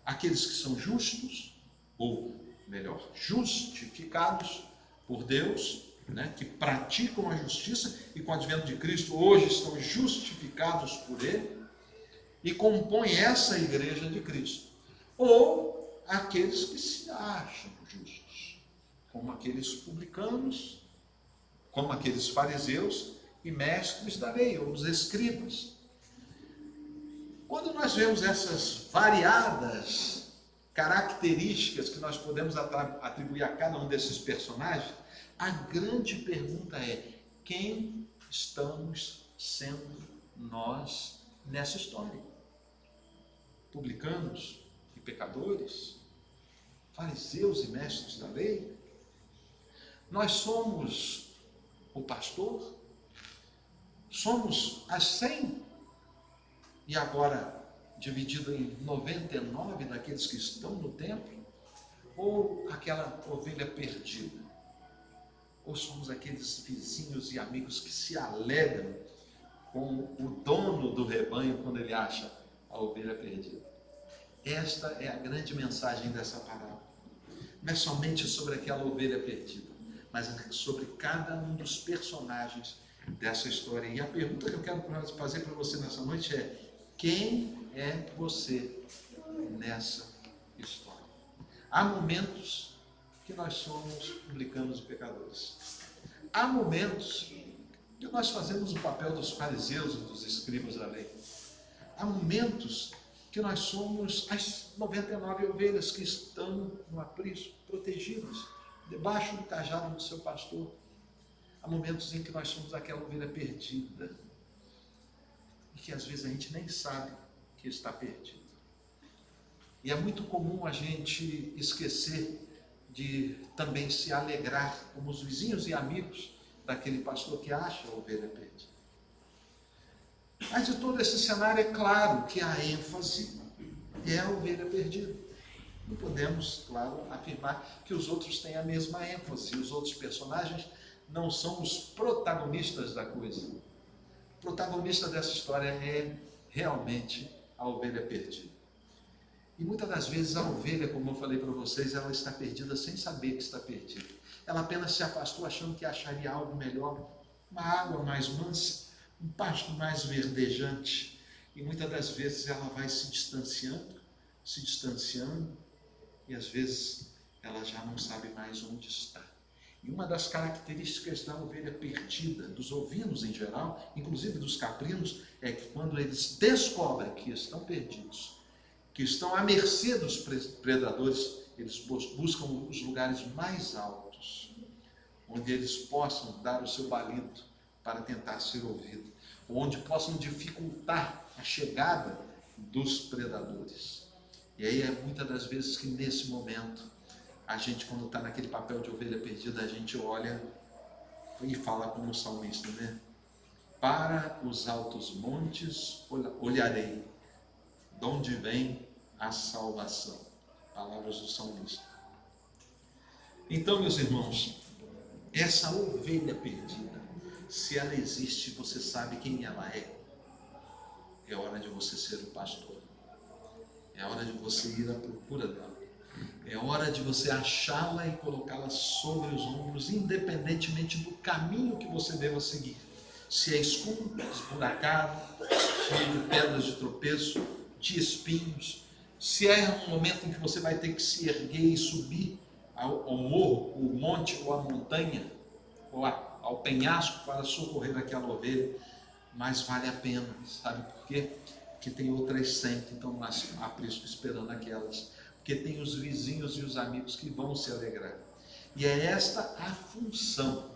Speaker 2: aqueles que são justos, ou melhor, justificados por Deus, né, que praticam a justiça e com o advento de Cristo hoje estão justificados por Ele e compõem essa igreja de Cristo. Ou aqueles que se acham justos, como aqueles publicanos, como aqueles fariseus e mestres da lei, ou os escribas. Quando nós vemos essas variadas características que nós podemos atribuir a cada um desses personagens, a grande pergunta é: quem estamos sendo nós nessa história? Publicanos e pecadores? Fariseus e mestres da lei? Nós somos o pastor? Somos as 100? E agora dividido em 99 daqueles que estão no templo? Ou aquela ovelha perdida? Ou somos aqueles vizinhos e amigos que se alegram com o dono do rebanho quando ele acha a ovelha perdida? Esta é a grande mensagem dessa parábola. Não é somente sobre aquela ovelha perdida, mas sobre cada um dos personagens dessa história. E a pergunta que eu quero fazer para você nessa noite é: quem é você nessa história? Há momentos que nós somos publicanos e pecadores. Há momentos que nós fazemos o papel dos fariseus e dos escribas da lei. Há momentos que nós somos as 99 ovelhas que estão no aprisco, protegidas, debaixo do cajado do seu pastor. Há momentos em que nós somos aquela ovelha perdida e que às vezes a gente nem sabe que está perdido. E é muito comum a gente esquecer de também se alegrar como os vizinhos e amigos daquele pastor que acha a ovelha perdida. Mas de todo esse cenário é claro que a ênfase é a ovelha perdida. Não podemos, claro, afirmar que os outros têm a mesma ênfase. Os outros personagens não são os protagonistas da coisa. O protagonista dessa história é realmente a ovelha perdida. E muitas das vezes a ovelha, como eu falei para vocês, ela está perdida sem saber que está perdida. Ela apenas se afastou achando que acharia algo melhor, uma água mais mansa, um pasto mais verdejante. E muitas das vezes ela vai se distanciando, e às vezes ela já não sabe mais onde está. E uma das características da ovelha perdida, dos ovinos em geral, inclusive dos caprinos, é que quando eles descobrem que estão perdidos, que estão à mercê dos predadores, eles buscam os lugares mais altos, onde eles possam dar o seu balido para tentar ser ouvido. onde possam dificultar a chegada dos predadores. E aí é muitas das vezes que nesse momento, a gente, quando está naquele papel de ovelha perdida, a gente olha e fala como o salmista, né? Para os altos montes olharei, de onde vem a salvação. Palavras do salmista. Então, meus irmãos, essa ovelha perdida, se ela existe, você sabe quem ela é. É hora de você ser o pastor. É hora de você ir à procura dela. É hora de você achá-la e colocá-la sobre os ombros, independentemente do caminho que você deva seguir. Se é escuro, esburacado, cheio de pedras de tropeço, de espinhos. Se é um momento em que você vai ter que se erguer e subir ao morro, o monte ou a montanha, ou ao penhasco para socorrer aquela ovelha, mas vale a pena, sabe por quê? Porque tem outras 100 que estão lá aprisco esperando aquelas, porque tem os vizinhos e os amigos que vão se alegrar. E é esta a função,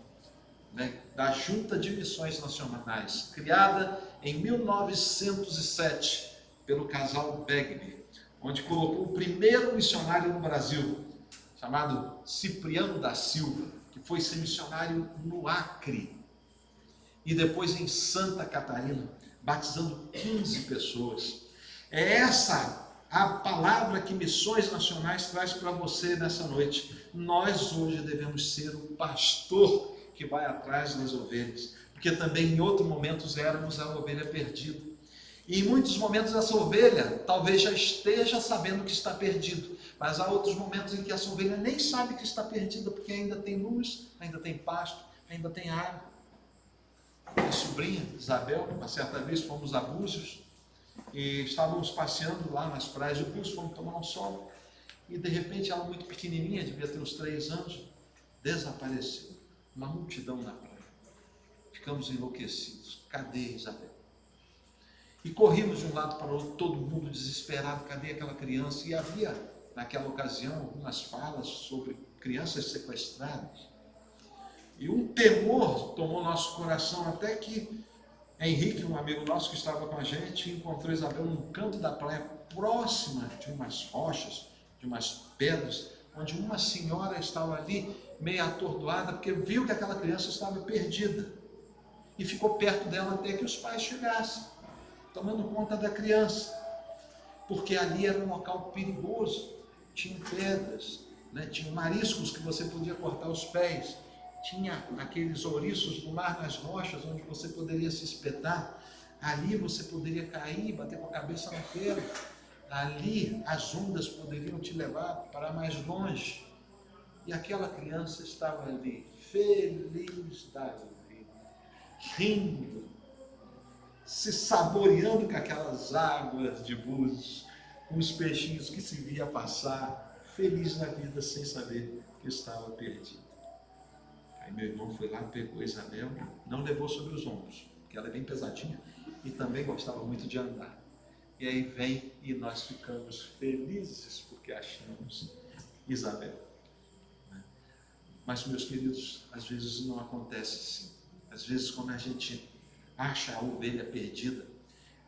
Speaker 2: né, da Junta de Missões Nacionais, criada em 1907 pelo casal Begby, onde colocou o primeiro missionário no Brasil, chamado Cipriano da Silva, que foi ser missionário no Acre e depois em Santa Catarina, batizando 15 pessoas. É essa a palavra que Missões Nacionais traz para você nessa noite. Nós hoje devemos ser o pastor que vai atrás das ovelhas, porque também em outros momentos éramos a ovelha perdida. E em muitos momentos essa ovelha talvez já esteja sabendo que está perdido, mas há outros momentos em que essa ovelha nem sabe que está perdida, porque ainda tem luz, ainda tem pasto, ainda tem água. Minha sobrinha, Isabel, uma certa vez fomos a Búzios e estávamos passeando lá nas praias de Búzios, fomos tomar um sol e de repente ela muito pequenininha, devia ter uns 3 anos, desapareceu. Uma multidão na praia. Ficamos enlouquecidos. Cadê Isabel? E corrimos de um lado para o outro, todo mundo desesperado, cadê aquela criança? E havia, naquela ocasião, algumas falas sobre crianças sequestradas. E um temor tomou nosso coração, até que Henrique, um amigo nosso que estava com a gente, encontrou Isabel num canto da praia, próxima de umas rochas, de umas pedras, onde uma senhora estava ali, meio atordoada, porque viu que aquela criança estava perdida. E ficou perto dela até que os pais chegassem, tomando conta da criança, porque ali era um local perigoso, tinha pedras, né? Tinha mariscos que você podia cortar os pés, tinha aqueles ouriços do mar nas rochas, onde você poderia se espetar, ali você poderia cair, bater com a cabeça na pedra, ali as ondas poderiam te levar para mais longe, e aquela criança estava ali, feliz da vida, rindo, se saboreando com aquelas águas de Búzios, com os peixinhos que se via passar, feliz na vida sem saber que estava perdido. Aí meu irmão foi lá, pegou Isabel, não levou sobre os ombros, porque ela é bem pesadinha e também gostava muito de andar. E aí vem e nós ficamos felizes porque achamos Isabel. Mas, meus queridos, às vezes não acontece assim. Às vezes, quando a gente acha a ovelha perdida,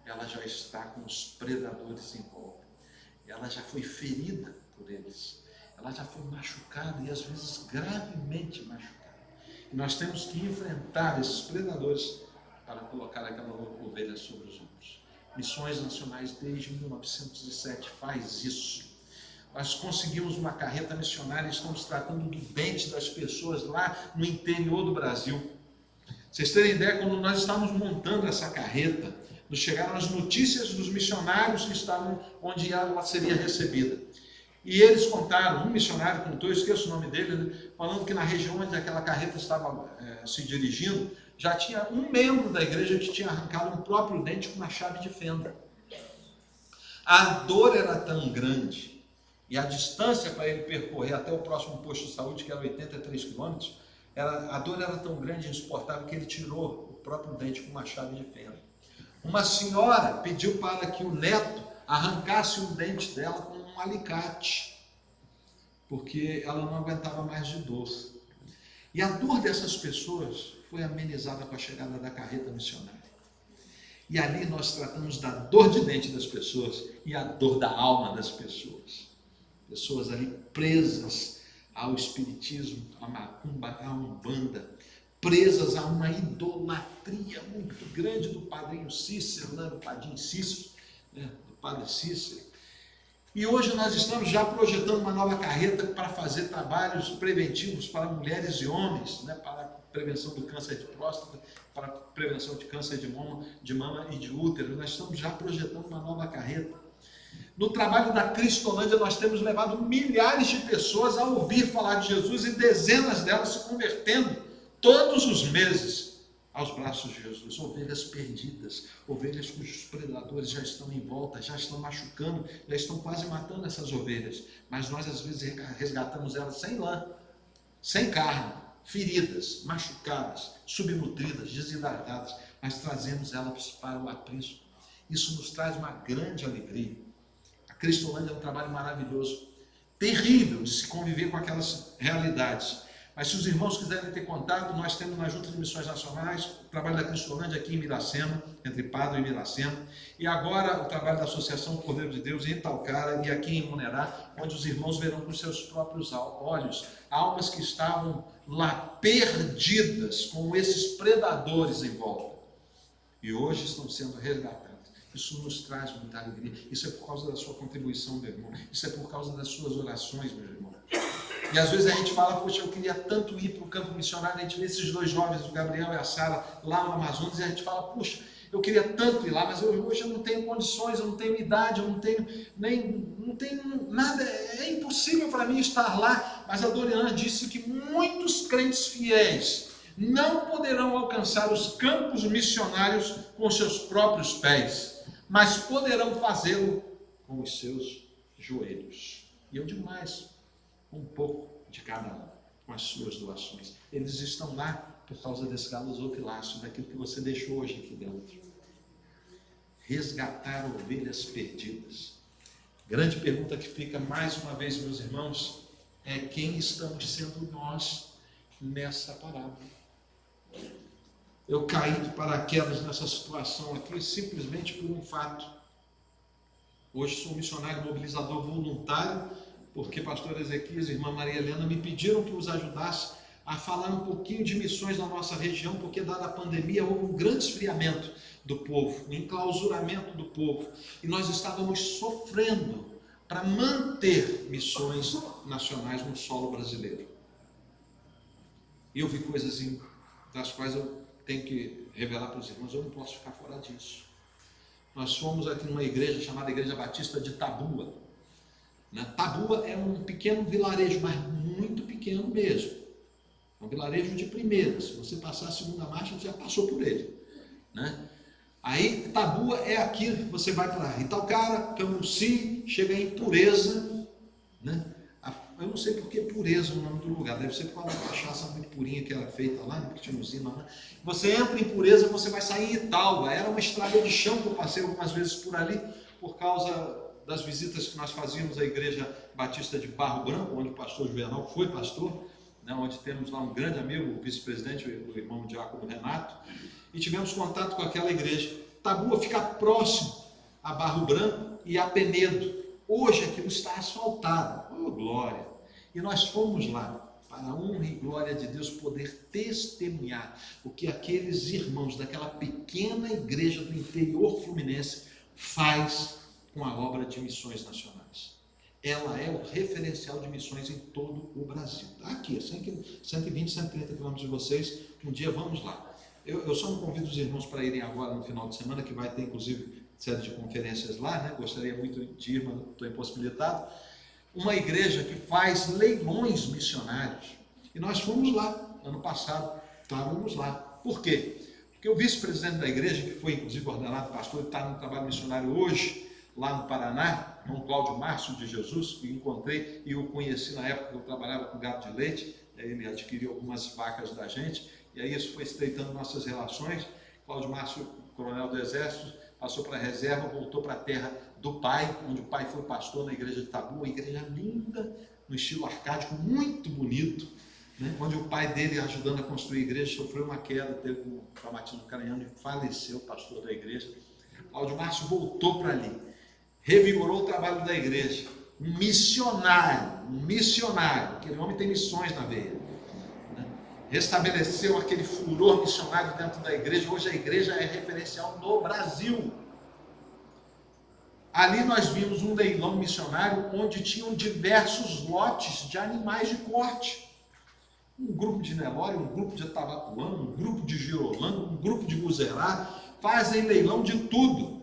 Speaker 2: ela já está com os predadores em volta. Ela já foi ferida por eles. Ela já foi machucada e às vezes gravemente machucada. E nós temos que enfrentar esses predadores para colocar aquela ovelha sobre os ombros. Missões Nacionais desde 1907 faz isso. Nós conseguimos uma carreta missionária e estamos tratando do dente das pessoas lá no interior do Brasil. Vocês terem ideia, quando nós estávamos montando essa carreta, nos chegaram as notícias dos missionários que estavam onde ela seria recebida. E eles contaram, um missionário contou, eu esqueço o nome dele, né, falando que na região onde aquela carreta estava se dirigindo, já tinha um membro da igreja que tinha arrancado um próprio dente com uma chave de fenda. A dor era tão grande, e a distância para ele percorrer até o próximo posto de saúde, que era 83 quilômetros, a dor era tão grande e insuportável que ele tirou o próprio dente com uma chave de fenda. Uma senhora pediu para que o neto arrancasse o dente dela com um alicate, porque ela não aguentava mais de dor. E a dor dessas pessoas foi amenizada com a chegada da carreta missionária. E ali nós tratamos da dor de dente das pessoas e a dor da alma das pessoas. Pessoas ali presas ao espiritismo, à macumba, à umbanda, presas a uma idolatria muito grande do padrinho Cícero, né? Do padrinho Cícero, né? Do padre Cícero. E hoje nós estamos já projetando uma nova carreta para fazer trabalhos preventivos para mulheres e homens, né? Para prevenção do câncer de próstata, para prevenção de câncer de mama e de útero. Nós estamos já projetando uma nova carreta. No trabalho da Cristolândia, nós temos levado milhares de pessoas a ouvir falar de Jesus e dezenas delas se convertendo todos os meses aos braços de Jesus. Ovelhas perdidas, ovelhas cujos predadores já estão em volta, já estão machucando, já estão quase matando essas ovelhas. Mas nós às vezes resgatamos elas sem lã, sem carne, feridas, machucadas, subnutridas, desidratadas, mas trazemos elas para o aprisco. Isso nos traz uma grande alegria. A Cristolândia é um trabalho maravilhoso, terrível de se conviver com aquelas realidades. Mas se os irmãos quiserem ter contato, nós temos na Junta de Missões Nacionais o trabalho da Cristolândia aqui em Miracema, entre Padre e Miracema, e agora o trabalho da Associação Cordeiro de Deus em Italcara e aqui em Monerá, onde os irmãos verão com seus próprios olhos almas que estavam lá perdidas com esses predadores em volta e hoje estão sendo resgatadas. Isso nos traz muita alegria. Isso é por causa da sua contribuição, meu irmão. Isso é por causa das suas orações, meu irmão. E às vezes a gente fala, poxa, eu queria tanto ir para o campo missionário. A gente vê esses dois jovens, o Gabriel e a Sara, lá no Amazonas, e a gente fala, puxa, eu queria tanto ir lá, mas hoje eu não tenho condições, eu não tenho idade, eu não tenho nada, é impossível para mim estar lá. Mas a Doriana disse que muitos crentes fiéis não poderão alcançar os campos missionários com seus próprios pés, mas poderão fazê-lo com os seus joelhos. E eu digo mais, um pouco de cada um, com as suas doações. Eles estão lá por causa desse gasofilácio, daquilo que você deixou hoje aqui dentro. Resgatar ovelhas perdidas. Grande pergunta que fica mais uma vez, meus irmãos, é quem estamos sendo nós nessa parábola. Eu caí de paraquedas nessa situação aqui simplesmente por um fato. Hoje sou missionário mobilizador voluntário, porque pastor Ezequias e irmã Maria Helena me pediram que os ajudasse a falar um pouquinho de missões na nossa região, porque dada a pandemia houve um grande esfriamento do povo, um enclausuramento do povo, e nós estávamos sofrendo para manter missões nacionais no solo brasileiro. E eu vi coisas das quais eu tenho que revelar para os irmãos, eu não posso ficar fora disso. Nós fomos aqui numa igreja chamada Igreja Batista de Tabua. Tabua é um pequeno vilarejo, mas muito pequeno mesmo. É um vilarejo de primeira. Se você passar a segunda marcha, você já passou por ele. Aí, Tabua é aqui, você vai para Italcara, Camusim, chega em Pureza. Eu não sei por que Pureza é o nome do lugar, deve ser por causa da cachaça muito purinha que era feita lá, porque tinha usina lá. Você entra em Pureza, você vai sair em Italva. Era uma estrada de chão que eu passei algumas vezes por ali, por causa das visitas que nós fazíamos à Igreja Batista de Barro Branco, onde o pastor Juvenal foi pastor, onde temos lá um grande amigo, o vice-presidente, o irmão Diácono Renato, e tivemos contato com aquela igreja. Tabua fica próximo a Barro Branco e a Penedo. Hoje aquilo está asfaltado, oh glória! E nós fomos lá, para a honra e glória de Deus, poder testemunhar o que aqueles irmãos daquela pequena igreja do interior fluminense faz com a obra de missões nacionais. Ela é o referencial de missões em todo o Brasil. Está aqui, 120, 130 quilômetros de vocês, um dia vamos lá. Eu só não convido os irmãos para irem agora no final de semana, que vai ter inclusive série de conferências lá, gostaria muito de ir, mas estou impossibilitado. Uma igreja que faz leilões missionários. E nós fomos lá, ano passado, estávamos lá. Por quê? Porque o vice-presidente da igreja, que foi inclusive ordenado pastor, está no trabalho missionário hoje, lá no Paraná, irmão Cláudio Márcio de Jesus, que encontrei e o conheci na época que eu trabalhava com gado de leite. Ele adquiriu algumas vacas da gente, e aí isso foi estreitando nossas relações. Cláudio Márcio, coronel do Exército, passou para a reserva, voltou para a terra do pai, onde o pai foi pastor na igreja de Tabua, uma igreja linda, no estilo arcádico, muito bonito, né? Onde o pai dele, ajudando a construir a igreja, sofreu uma queda, teve um traumatismo craniano e faleceu, pastor da igreja. Cláudio Márcio voltou para ali, revigorou o trabalho da igreja, um missionário, aquele homem tem missões na veia, né? Restabeleceu aquele furor missionário dentro da igreja. Hoje a igreja é referencial no Brasil. Ali nós vimos um leilão missionário onde tinham diversos lotes de animais de corte. Um grupo de Nelore, um grupo de Tabapuã, um grupo de Girolando, um grupo de Guzerá, fazem leilão de tudo.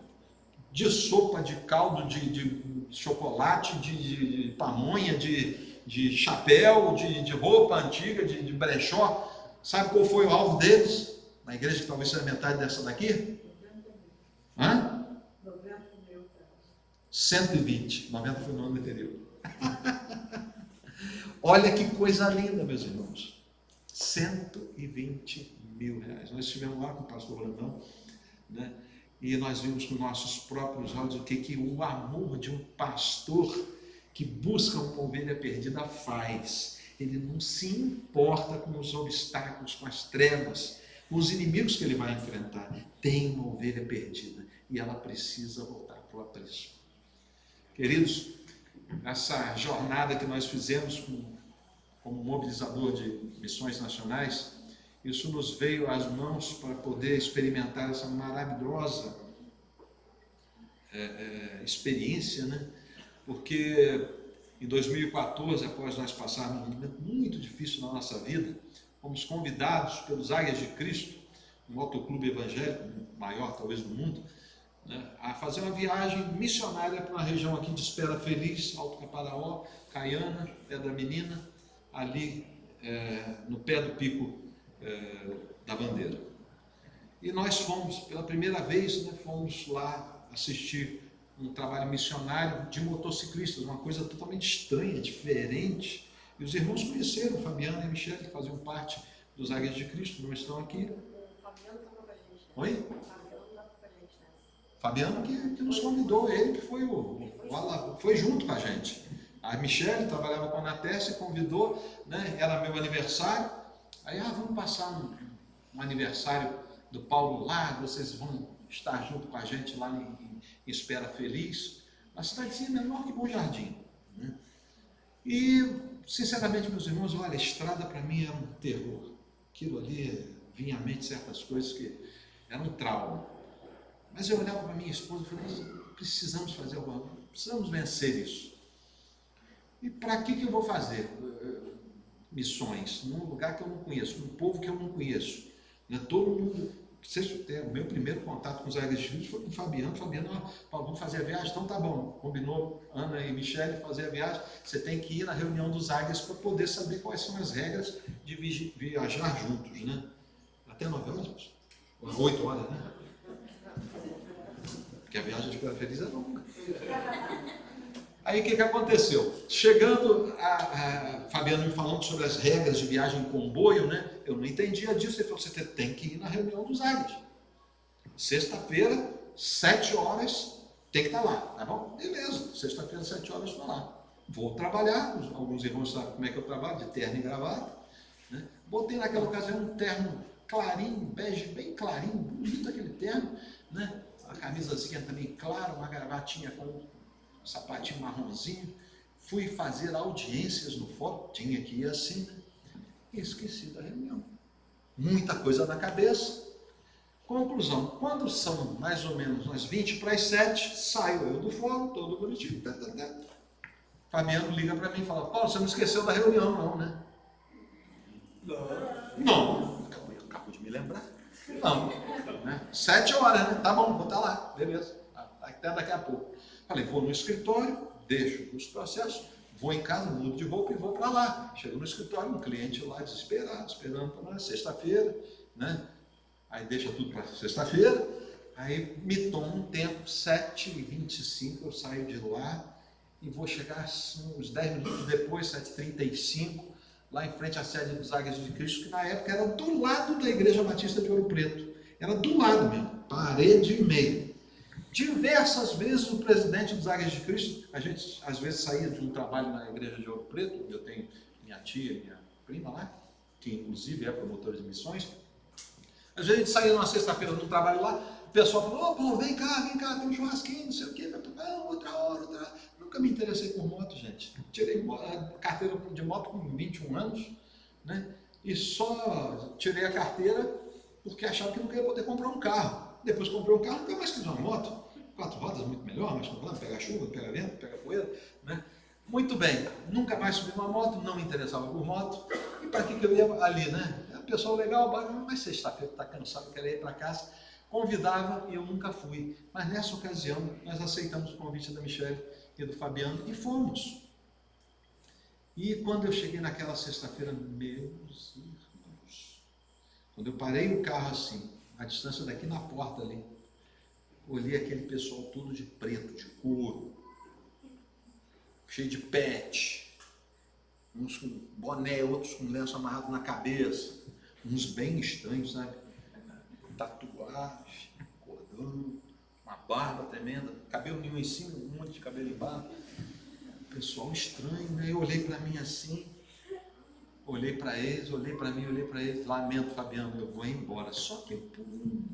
Speaker 2: De sopa, de caldo, de chocolate, de pamonha, de chapéu, de roupa antiga, de brechó. Sabe qual foi o alvo deles? Na igreja que talvez seja metade dessa daqui? 120, 90 foi no ano anterior. Olha que coisa linda, meus irmãos. 120 mil reais. Nós estivemos lá com o pastor Brandão, né? E nós vimos com nossos próprios olhos o que o amor de um pastor que busca uma ovelha perdida faz. Ele não se importa com os obstáculos, com as trevas, com os inimigos que ele vai enfrentar. Tem uma ovelha perdida e ela precisa voltar para o aprisco. Queridos, essa jornada que nós fizemos como mobilizador de missões nacionais, isso nos veio às mãos para poder experimentar essa maravilhosa experiência, né? Porque em 2014, após nós passarmos um momento muito difícil na nossa vida, fomos convidados pelos Águias de Cristo, um motoclube evangélico, maior talvez do mundo, né, a fazer uma viagem missionária para uma região aqui de Espera Feliz, Alto Caparaó, Caiana, Pé da Menina, ali no pé do pico da Bandeira. E nós fomos, pela primeira vez, né, fomos lá assistir um trabalho missionário de motociclistas, uma coisa totalmente estranha, diferente. E os irmãos conheceram, Fabiano e Michele, que faziam parte dos Águias de Cristo, não estão aqui.
Speaker 3: O Fabiano estava com a gente, né?
Speaker 2: Oi?
Speaker 3: O Fabiano estava com a gente, né?
Speaker 2: Fabiano que nos convidou, ele que foi foi junto com a gente. A Michele trabalhava com a Natécia, convidou, né? Era meu aniversário. Aí, vamos passar um aniversário do Paulo lá, vocês vão estar junto com a gente lá em Espera Feliz, uma cidadezinha menor que Bom Jardim, né? E, sinceramente, meus irmãos, olha, a estrada para mim era um terror. Aquilo ali vinha à mente certas coisas que eram um trauma. Mas eu olhava para minha esposa e falei, precisamos fazer alguma coisa, precisamos vencer isso. E para que eu vou fazer missões? Num lugar que eu não conheço, num povo que eu não conheço. Né? Todo mundo, o meu primeiro contato com os Águias de Cristo foi com o Fabiano. Fabiano, Paulo, vamos fazer a viagem? Então tá bom. Combinou Ana e Michele fazer a viagem. Você tem que ir na reunião dos Águias para poder saber quais são as regras de viajar juntos, né? Até 9 horas? 8 horas, né? Porque a viagem de Espera Feliz é longa. Aí o que aconteceu? Chegando, a Fabiano me falando sobre as regras de viagem em comboio, né? Eu não entendia disso. Ele falou, você tem que ir na reunião dos Águias. Sexta-feira, 7 horas, tem que estar lá, tá bom? Beleza, sexta-feira, 7 horas, estou lá. Vou trabalhar, alguns irmãos sabem como é que eu trabalho, de terno e gravata, né? Botei naquela ocasião um terno clarinho, bege, bem clarinho, bonito aquele terno, né? A camisazinha também clara, uma gravatinha com um sapatinho marronzinho. Fui fazer audiências no fórum, tinha que ir assim, né? E esqueci da reunião. Muita coisa na cabeça. Conclusão, quando são mais ou menos umas 20 para as 7, saio eu do fórum, todo bonitinho. Fabiano liga para mim e fala, Paulo, você não esqueceu da reunião não, né? Não. Acabou de me lembrar. Não. Né? 7 horas, né? Tá bom, vou estar lá. Beleza. Até daqui a pouco. Falei, vou no escritório, deixo os processos, vou em casa, mudo de roupa e vou para lá. Chego no escritório, um cliente lá desesperado, esperando para sexta-feira, né? Aí deixa tudo para sexta-feira, aí me toma um tempo, 7h25, eu saio de lá e vou chegar uns 10 minutos depois, 7h35, lá em frente à sede dos Águias de Cristo, que na época era do lado da Igreja Batista de Ouro Preto. Era do lado mesmo, parede e meia. Diversas vezes o presidente dos Águias de Cristo, a gente às vezes saía de um trabalho na Igreja de Ouro Preto, eu tenho minha tia, minha prima lá, que inclusive é promotor de missões. Às vezes a gente saía numa sexta-feira no trabalho lá, o pessoal falou, ô Paulo, vem cá, tem um churrasquinho, não sei o quê. Não, outra hora. Nunca me interessei por moto, gente. Tirei a carteira de moto com 21 anos, né? E só tirei a carteira porque achava que nunca ia poder comprar um carro. Depois comprei um carro, nunca mais quis uma moto. 4 rodas, muito melhor, mais confortável, pega chuva, pega vento, pega poeira, né? Muito bem, nunca mais subi uma moto, não me interessava por moto. E para que eu ia ali, né? É um pessoal legal, mas sexta-feira está cansado, queria ir para casa. Convidava e eu nunca fui. Mas nessa ocasião, nós aceitamos o convite da Michele e do Fabiano e fomos. E quando eu cheguei naquela sexta-feira, meus irmãos, quando eu parei o carro assim, a distância daqui na porta ali, olhei aquele pessoal todo de preto, de couro, cheio de pet, uns com boné, outros com lenço amarrado na cabeça, uns bem estranhos, sabe? Tatuagem, cordão, uma barba tremenda, cabelo nenhum em cima, um monte de cabelo embaixo. Pessoal estranho, né? Eu olhei para mim assim, olhei para eles, olhei para mim, olhei para eles, lamento, Fabiano, eu vou embora. Só que por um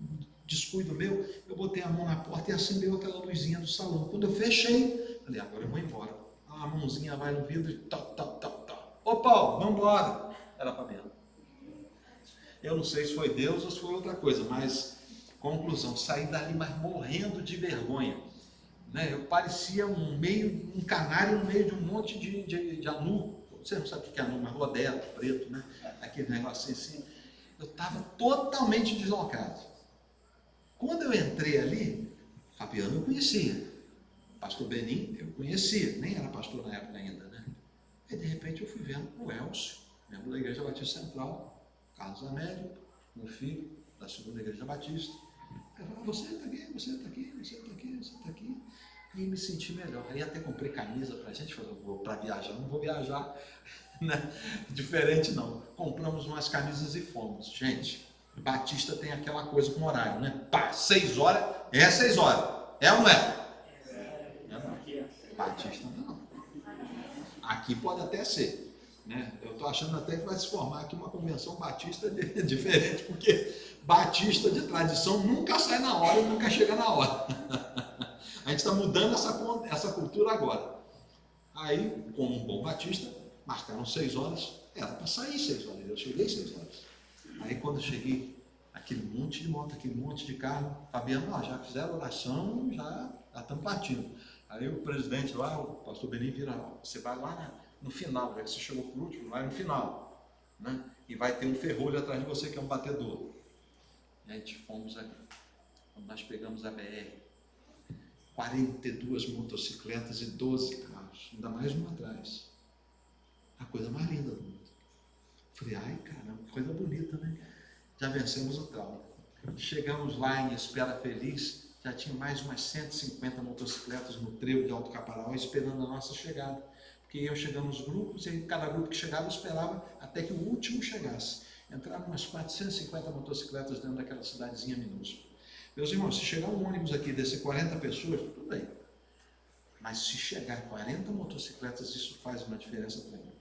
Speaker 2: descuido meu, eu botei a mão na porta e acendeu aquela luzinha do salão. Quando eu fechei, falei, agora eu vou embora. A mãozinha vai no vidro e tal. Ô Paulo, vamos embora. Era Fabiano. Eu não sei se foi Deus ou se foi outra coisa, mas conclusão, saí dali mas morrendo de vergonha. Né? Eu parecia um canário no meio de um monte de anu. Você não sabe o que é anu, mas rodela, preto, né? Aquele negócio assim. Eu estava totalmente deslocado. Quando eu entrei ali, Fabiano eu conhecia. Pastor Benim eu conhecia, nem era pastor na época ainda, né? E de repente eu fui vendo o Elcio, membro da Igreja Batista Central, Carlos Amédio, meu filho, da segunda Igreja Batista. Eu falei, você está aqui, você está aqui, você está aqui, você está aqui. E me senti melhor. Aí até comprei camisa para a gente, falei, vou para viajar, não vou viajar, né? Diferente não. Compramos umas camisas e fomos. Gente, Batista tem aquela coisa com horário, né? Pá, 6 horas, é 6 horas. É ou não é? Batista não. Aqui pode até ser, né? Eu estou achando até que vai se formar aqui uma convenção batista diferente, porque batista de tradição nunca sai na hora e nunca chega na hora. A gente está mudando essa cultura agora. Aí, como um bom batista, marcaram 6 horas, era para sair 6 horas, eu cheguei 6 horas. Aí quando eu cheguei, aquele monte de moto, aquele monte de carro, Fabiano, já fizeram oração, já estamos partindo. Aí o presidente lá, o pastor Benim, vira, você vai lá no final, você chegou por último, vai no final, né? E vai ter um ferrolho atrás de você que é um batedor. E a gente fomos ali, quando nós pegamos a BR, 42 motocicletas e 12 carros, ainda mais um atrás. A coisa mais linda do mundo. Falei, ai caramba, coisa bonita, né? Já vencemos o trauma. Chegamos lá em Espera Feliz, já tinha mais umas 150 motocicletas no trevo de Alto Caparaó esperando a nossa chegada. Porque iam chegando os grupos e cada grupo que chegava esperava até que o último chegasse. Entraram umas 450 motocicletas dentro daquela cidadezinha minúscula. Meus irmãos, se chegar um ônibus aqui e descer 40 pessoas, tudo bem. Mas se chegar 40 motocicletas, isso faz uma diferença tremenda.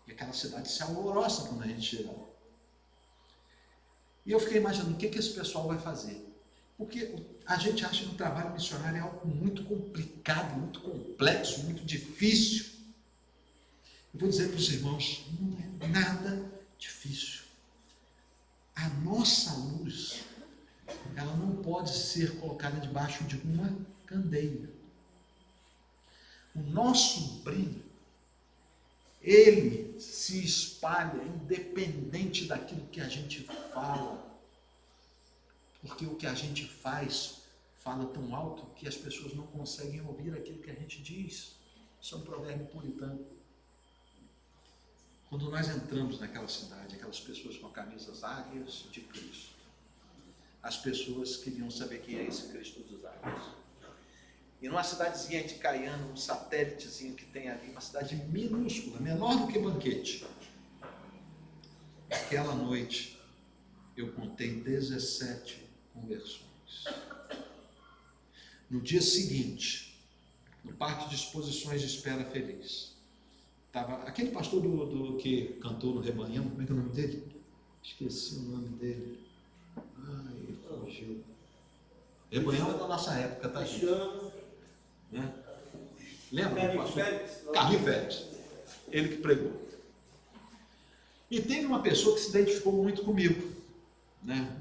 Speaker 2: E aquela cidade se alvoroça quando a gente chega lá. E eu fiquei imaginando o que esse pessoal vai fazer. Porque a gente acha que o trabalho missionário é algo muito complicado, muito complexo, muito difícil. Eu vou dizer para os irmãos, não é nada difícil. A nossa luz, ela não pode ser colocada debaixo de uma candeia. O nosso brilho, ele se espalha independente daquilo que a gente fala. Porque o que a gente faz, fala tão alto que as pessoas não conseguem ouvir aquilo que a gente diz. Isso é um provérbio puritano. Quando nós entramos naquela cidade, aquelas pessoas com camisas águias de Cristo, as pessoas queriam saber quem é esse Cristo dos águias. E numa cidadezinha de Caiana, um satélitezinho que tem ali, uma cidade minúscula, menor do que Banquete. Aquela noite, eu contei 17 conversões. No dia seguinte, no Parque de Exposições de Espera Feliz, Tava, aquele pastor do que cantou no Rebanhão, como é que é o nome dele? Esqueci o nome dele. Ai, fugiu. Rebanhão é da nossa época, tá, gente? Né? Lembra? Carlinhos Félix. Ele que pregou. E teve uma pessoa que se identificou muito comigo, né?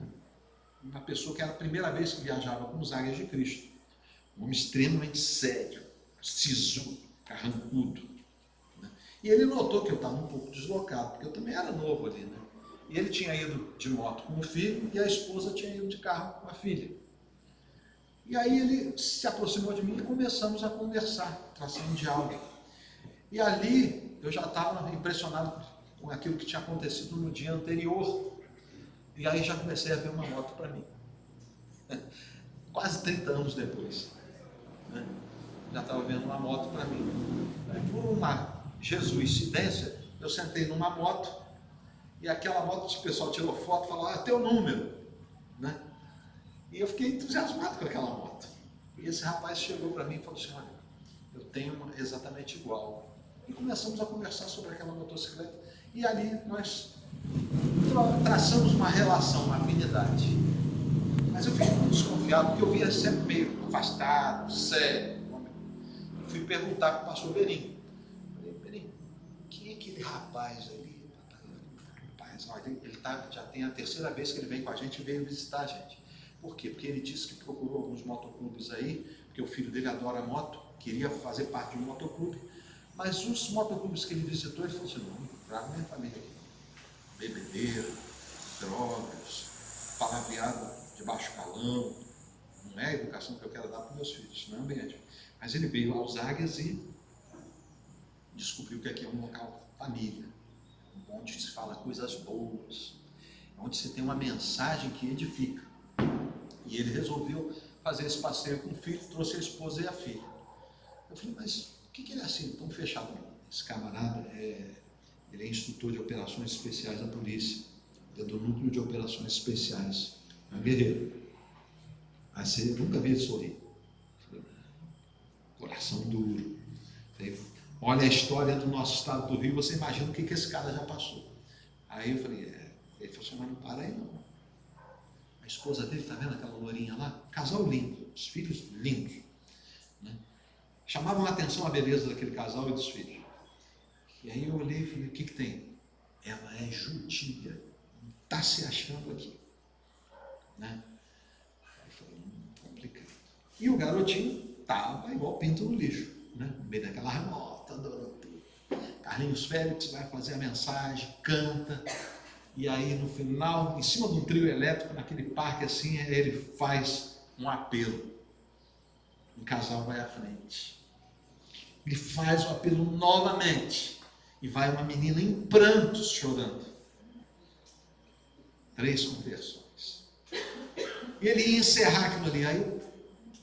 Speaker 2: Uma pessoa que era a primeira vez que viajava com os Águias de Cristo. Um homem extremamente sério, sisudo, carrancudo. Né? E ele notou que eu estava um pouco deslocado, porque eu também era novo ali, né? E ele tinha ido de moto com o filho e a esposa tinha ido de carro com a filha. E aí ele se aproximou de mim e começamos a conversar, traçar um diálogo. E ali eu já estava impressionado com aquilo que tinha acontecido no dia anterior. E aí já comecei a ver uma moto para mim. Quase 30 anos depois. Né? Já estava vendo uma moto para mim. Aí, por uma jesuicidência, eu sentei numa moto e aquela moto, o pessoal tirou foto e falou, teu número. Né? E eu fiquei entusiasmado com aquela moto. E esse rapaz chegou para mim e falou assim, olha, eu tenho uma exatamente igual. E começamos a conversar sobre aquela motocicleta. E ali nós traçamos uma relação, uma afinidade. Mas eu fiquei muito desconfiado, porque eu via sempre meio afastado, sério. Eu fui perguntar para o pastor Berim. Falei, Berim, quem é aquele rapaz ali? Rapaz, olha, ele já tem a terceira vez que ele vem com a gente e veio visitar a gente. Por quê? Porque ele disse que procurou alguns motoclubes aí, porque o filho dele adora moto, queria fazer parte de um motoclube, mas os motoclubes que ele visitou, ele falou assim, não trago minha família aqui. Bebedeira, drogas, palavreado de baixo calão, não é a educação que eu quero dar para meus filhos, não é ambiente. Mas ele veio aos Águias e descobriu que aqui é um local família, onde se fala coisas boas, onde se tem uma mensagem que edifica. E ele resolveu fazer esse passeio com o filho, trouxe a esposa e a filha. Eu falei, mas por que ele é assim, tão fechado? Esse camarada, ele é instrutor de operações especiais da polícia, dentro do núcleo de operações especiais. É um guerreiro. Mas você nunca viu ele sorrir. Coração duro. Olha a história do nosso estado do Rio, você imagina o que esse cara já passou. Aí eu falei, ele falou assim, mas não para aí não. A esposa dele, está vendo aquela lourinha lá? Casal lindo, os filhos lindos. Né? Chamavam a atenção a beleza daquele casal e dos filhos. E aí eu olhei e falei, o que tem? Ela é judia, não está se achando aqui. Né? Aí eu falei, complicado. E o garotinho estava igual pinto no lixo, né? No meio daquela remota, adorando tudo. Carlinhos Félix vai fazer a mensagem, canta. E aí no final, em cima de um trio elétrico, naquele parque assim, ele faz um apelo. O casal vai à frente. Ele faz o apelo novamente. E vai uma menina em prantos chorando. 3 conversões. E ele ia encerrar aquilo ali. Aí o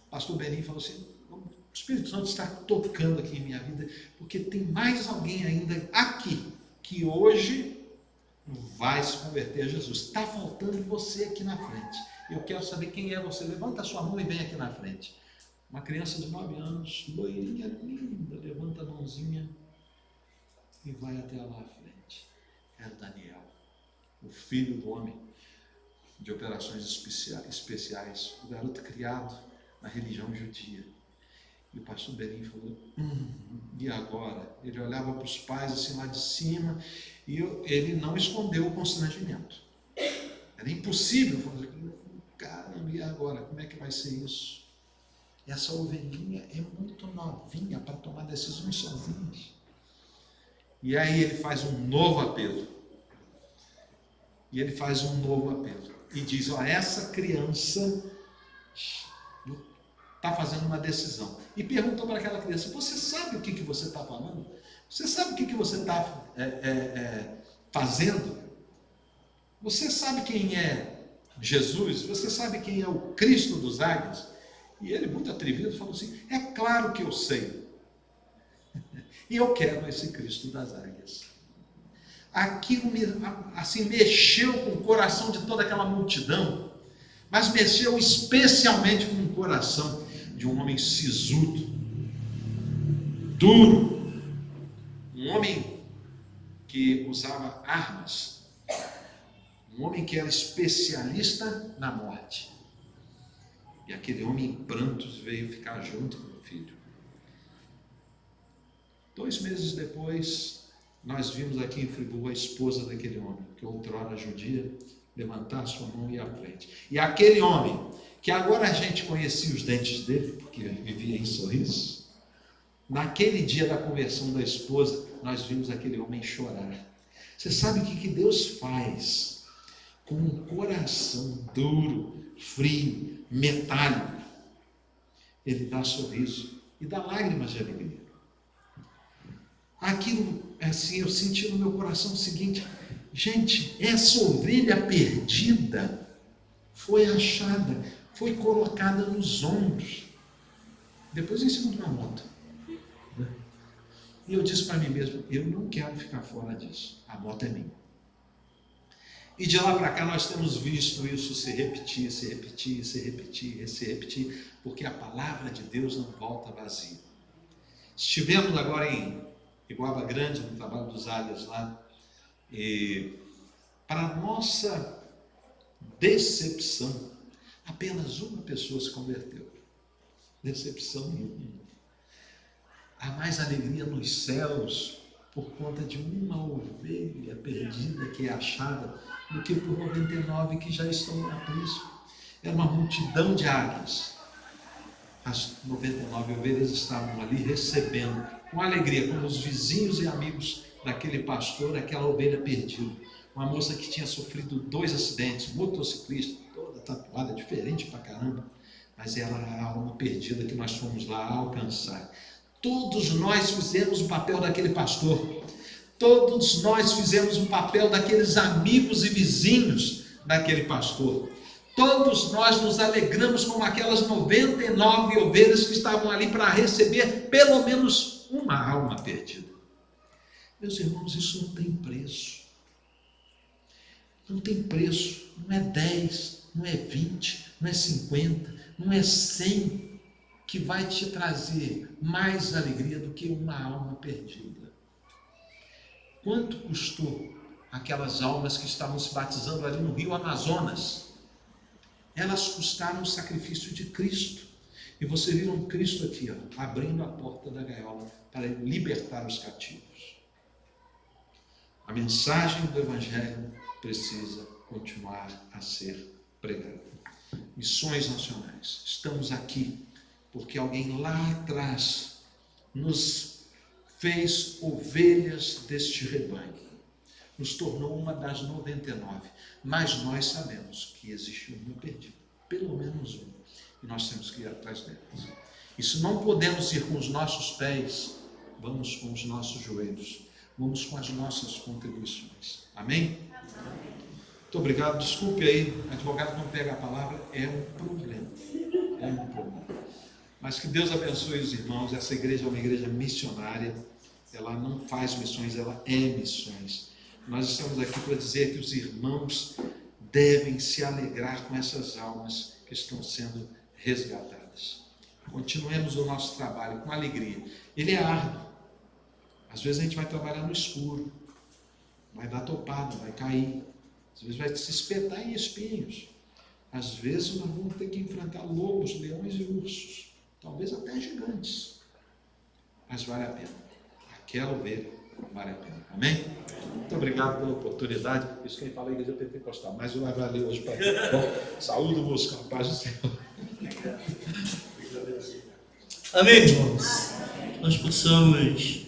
Speaker 2: pastor Berim falou assim, o Espírito Santo está tocando aqui em minha vida, porque tem mais alguém ainda aqui, que hoje vai se converter a Jesus. Está faltando você aqui na frente. Eu quero saber quem é você. Levanta a sua mão e vem aqui na frente. Uma criança de 9 anos, loirinha, linda, levanta a mãozinha e vai até lá à frente. Era Daniel, o filho do homem de operações especiais, o garoto criado na religião judia. E o pastor Berim falou, e agora? Ele olhava para os pais assim lá de cima e ele não escondeu o constrangimento. Era impossível fazer aquilo. Caramba, e agora? Como é que vai ser isso? Essa ovelhinha é muito novinha para tomar decisões sozinhas. E aí ele faz um novo apelo. E ele faz um novo apelo. E diz, essa criança está fazendo uma decisão. E perguntou para aquela criança, você sabe o que você está falando? Você sabe o que você está fazendo? Você sabe quem é Jesus? Você sabe quem é o Cristo dos Águias? E ele, muito atrevido, falou assim, é claro que eu sei. E eu quero esse Cristo das Águias. Aquilo assim, mexeu com o coração de toda aquela multidão, mas mexeu especialmente com o coração de um homem sisudo, duro, um homem que usava armas, um homem que era especialista na morte. E aquele homem em prantos veio ficar junto com o filho. 2 meses depois, nós vimos aqui em Friburgo a esposa daquele homem, que outrora judia, levantar sua mão e ir à frente. E aquele homem, que agora a gente conhecia os dentes dele, porque vivia em sorriso, naquele dia da conversão da esposa, nós vimos aquele homem chorar. Você sabe o que Deus faz com um coração duro, frio, metálico? Ele dá sorriso e dá lágrimas de alegria. Aquilo, assim, eu senti no meu coração o seguinte: gente, essa ovelha perdida foi achada, foi colocada nos ombros, depois em cima de uma moto. E eu disse para mim mesmo: eu não quero ficar fora disso, a moto é minha. E de lá para cá nós temos visto isso se repetir, porque a palavra de Deus não volta vazia. Estivemos agora em Iguaba Grande, no trabalho dos águias lá, e para nossa decepção, apenas uma pessoa se converteu. Decepção nenhuma. Há mais alegria nos céus por conta de uma ovelha perdida que é achada do que por 99 que já estão no aprisco. Era uma multidão de águias. As 99 ovelhas estavam ali recebendo com alegria, como os vizinhos e amigos daquele pastor, aquela ovelha perdida. Uma moça que tinha sofrido 2 acidentes, motociclista, toda tatuada, diferente pra caramba, mas ela era a alma perdida que nós fomos lá alcançar. Todos nós fizemos o papel daquele pastor, todos nós fizemos o papel daqueles amigos e vizinhos daquele pastor. Todos nós nos alegramos como aquelas 99 ovelhas que estavam ali para receber pelo menos uma alma perdida. Meus irmãos, isso não tem preço. Não tem preço. Não é 10, não é 20, não é 50, não é 100 que vai te trazer mais alegria do que uma alma perdida. Quanto custou aquelas almas que estavam se batizando ali no rio Amazonas? Elas custaram o sacrifício de Cristo. E você vira um Cristo aqui, ó, abrindo a porta da gaiola para libertar os cativos. A mensagem do Evangelho precisa continuar a ser pregada. Missões nacionais. Estamos aqui porque alguém lá atrás nos fez ovelhas deste rebanho. Nos tornou uma das 99. Mas nós sabemos que existe uma perdida, pelo menos uma, e nós temos que ir atrás delas. E se não podemos ir com os nossos pés, vamos com os nossos joelhos, vamos com as nossas contribuições. Amém? Muito obrigado. Desculpe aí, advogado não pega a palavra, é um problema. É um problema. Mas que Deus abençoe os irmãos. Essa igreja é uma igreja missionária, ela não faz missões, ela é missões. Nós estamos aqui para dizer que os irmãos devem se alegrar com essas almas que estão sendo resgatadas. Continuemos o nosso trabalho com alegria. Ele é árduo. Às vezes a gente vai trabalhar no escuro, vai dar topada, vai cair. Às vezes vai se espetar em espinhos. Às vezes nós vamos ter que enfrentar lobos, leões e ursos. Talvez até gigantes. Mas vale a pena. Aquela ovelha vale a pena. Amém? Muito obrigado pela oportunidade. Isso quem fala é a igreja pentecostal. Mas eu vai valer hoje para mim. Bom, saúdo-vos com a paz do Senhor.
Speaker 4: Amém, irmãos? Nós possamos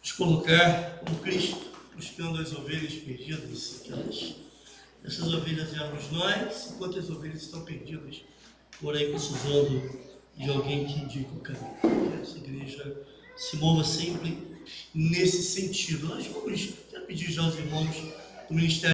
Speaker 4: nos colocar com Cristo, buscando as ovelhas perdidas. Essas ovelhas éramos nós, enquanto as ovelhas estão perdidas por aí precisando de alguém que indique o caminho. Que essa igreja se mova sempre nesse sentido. Nós vamos pedir já aos irmãos do Ministério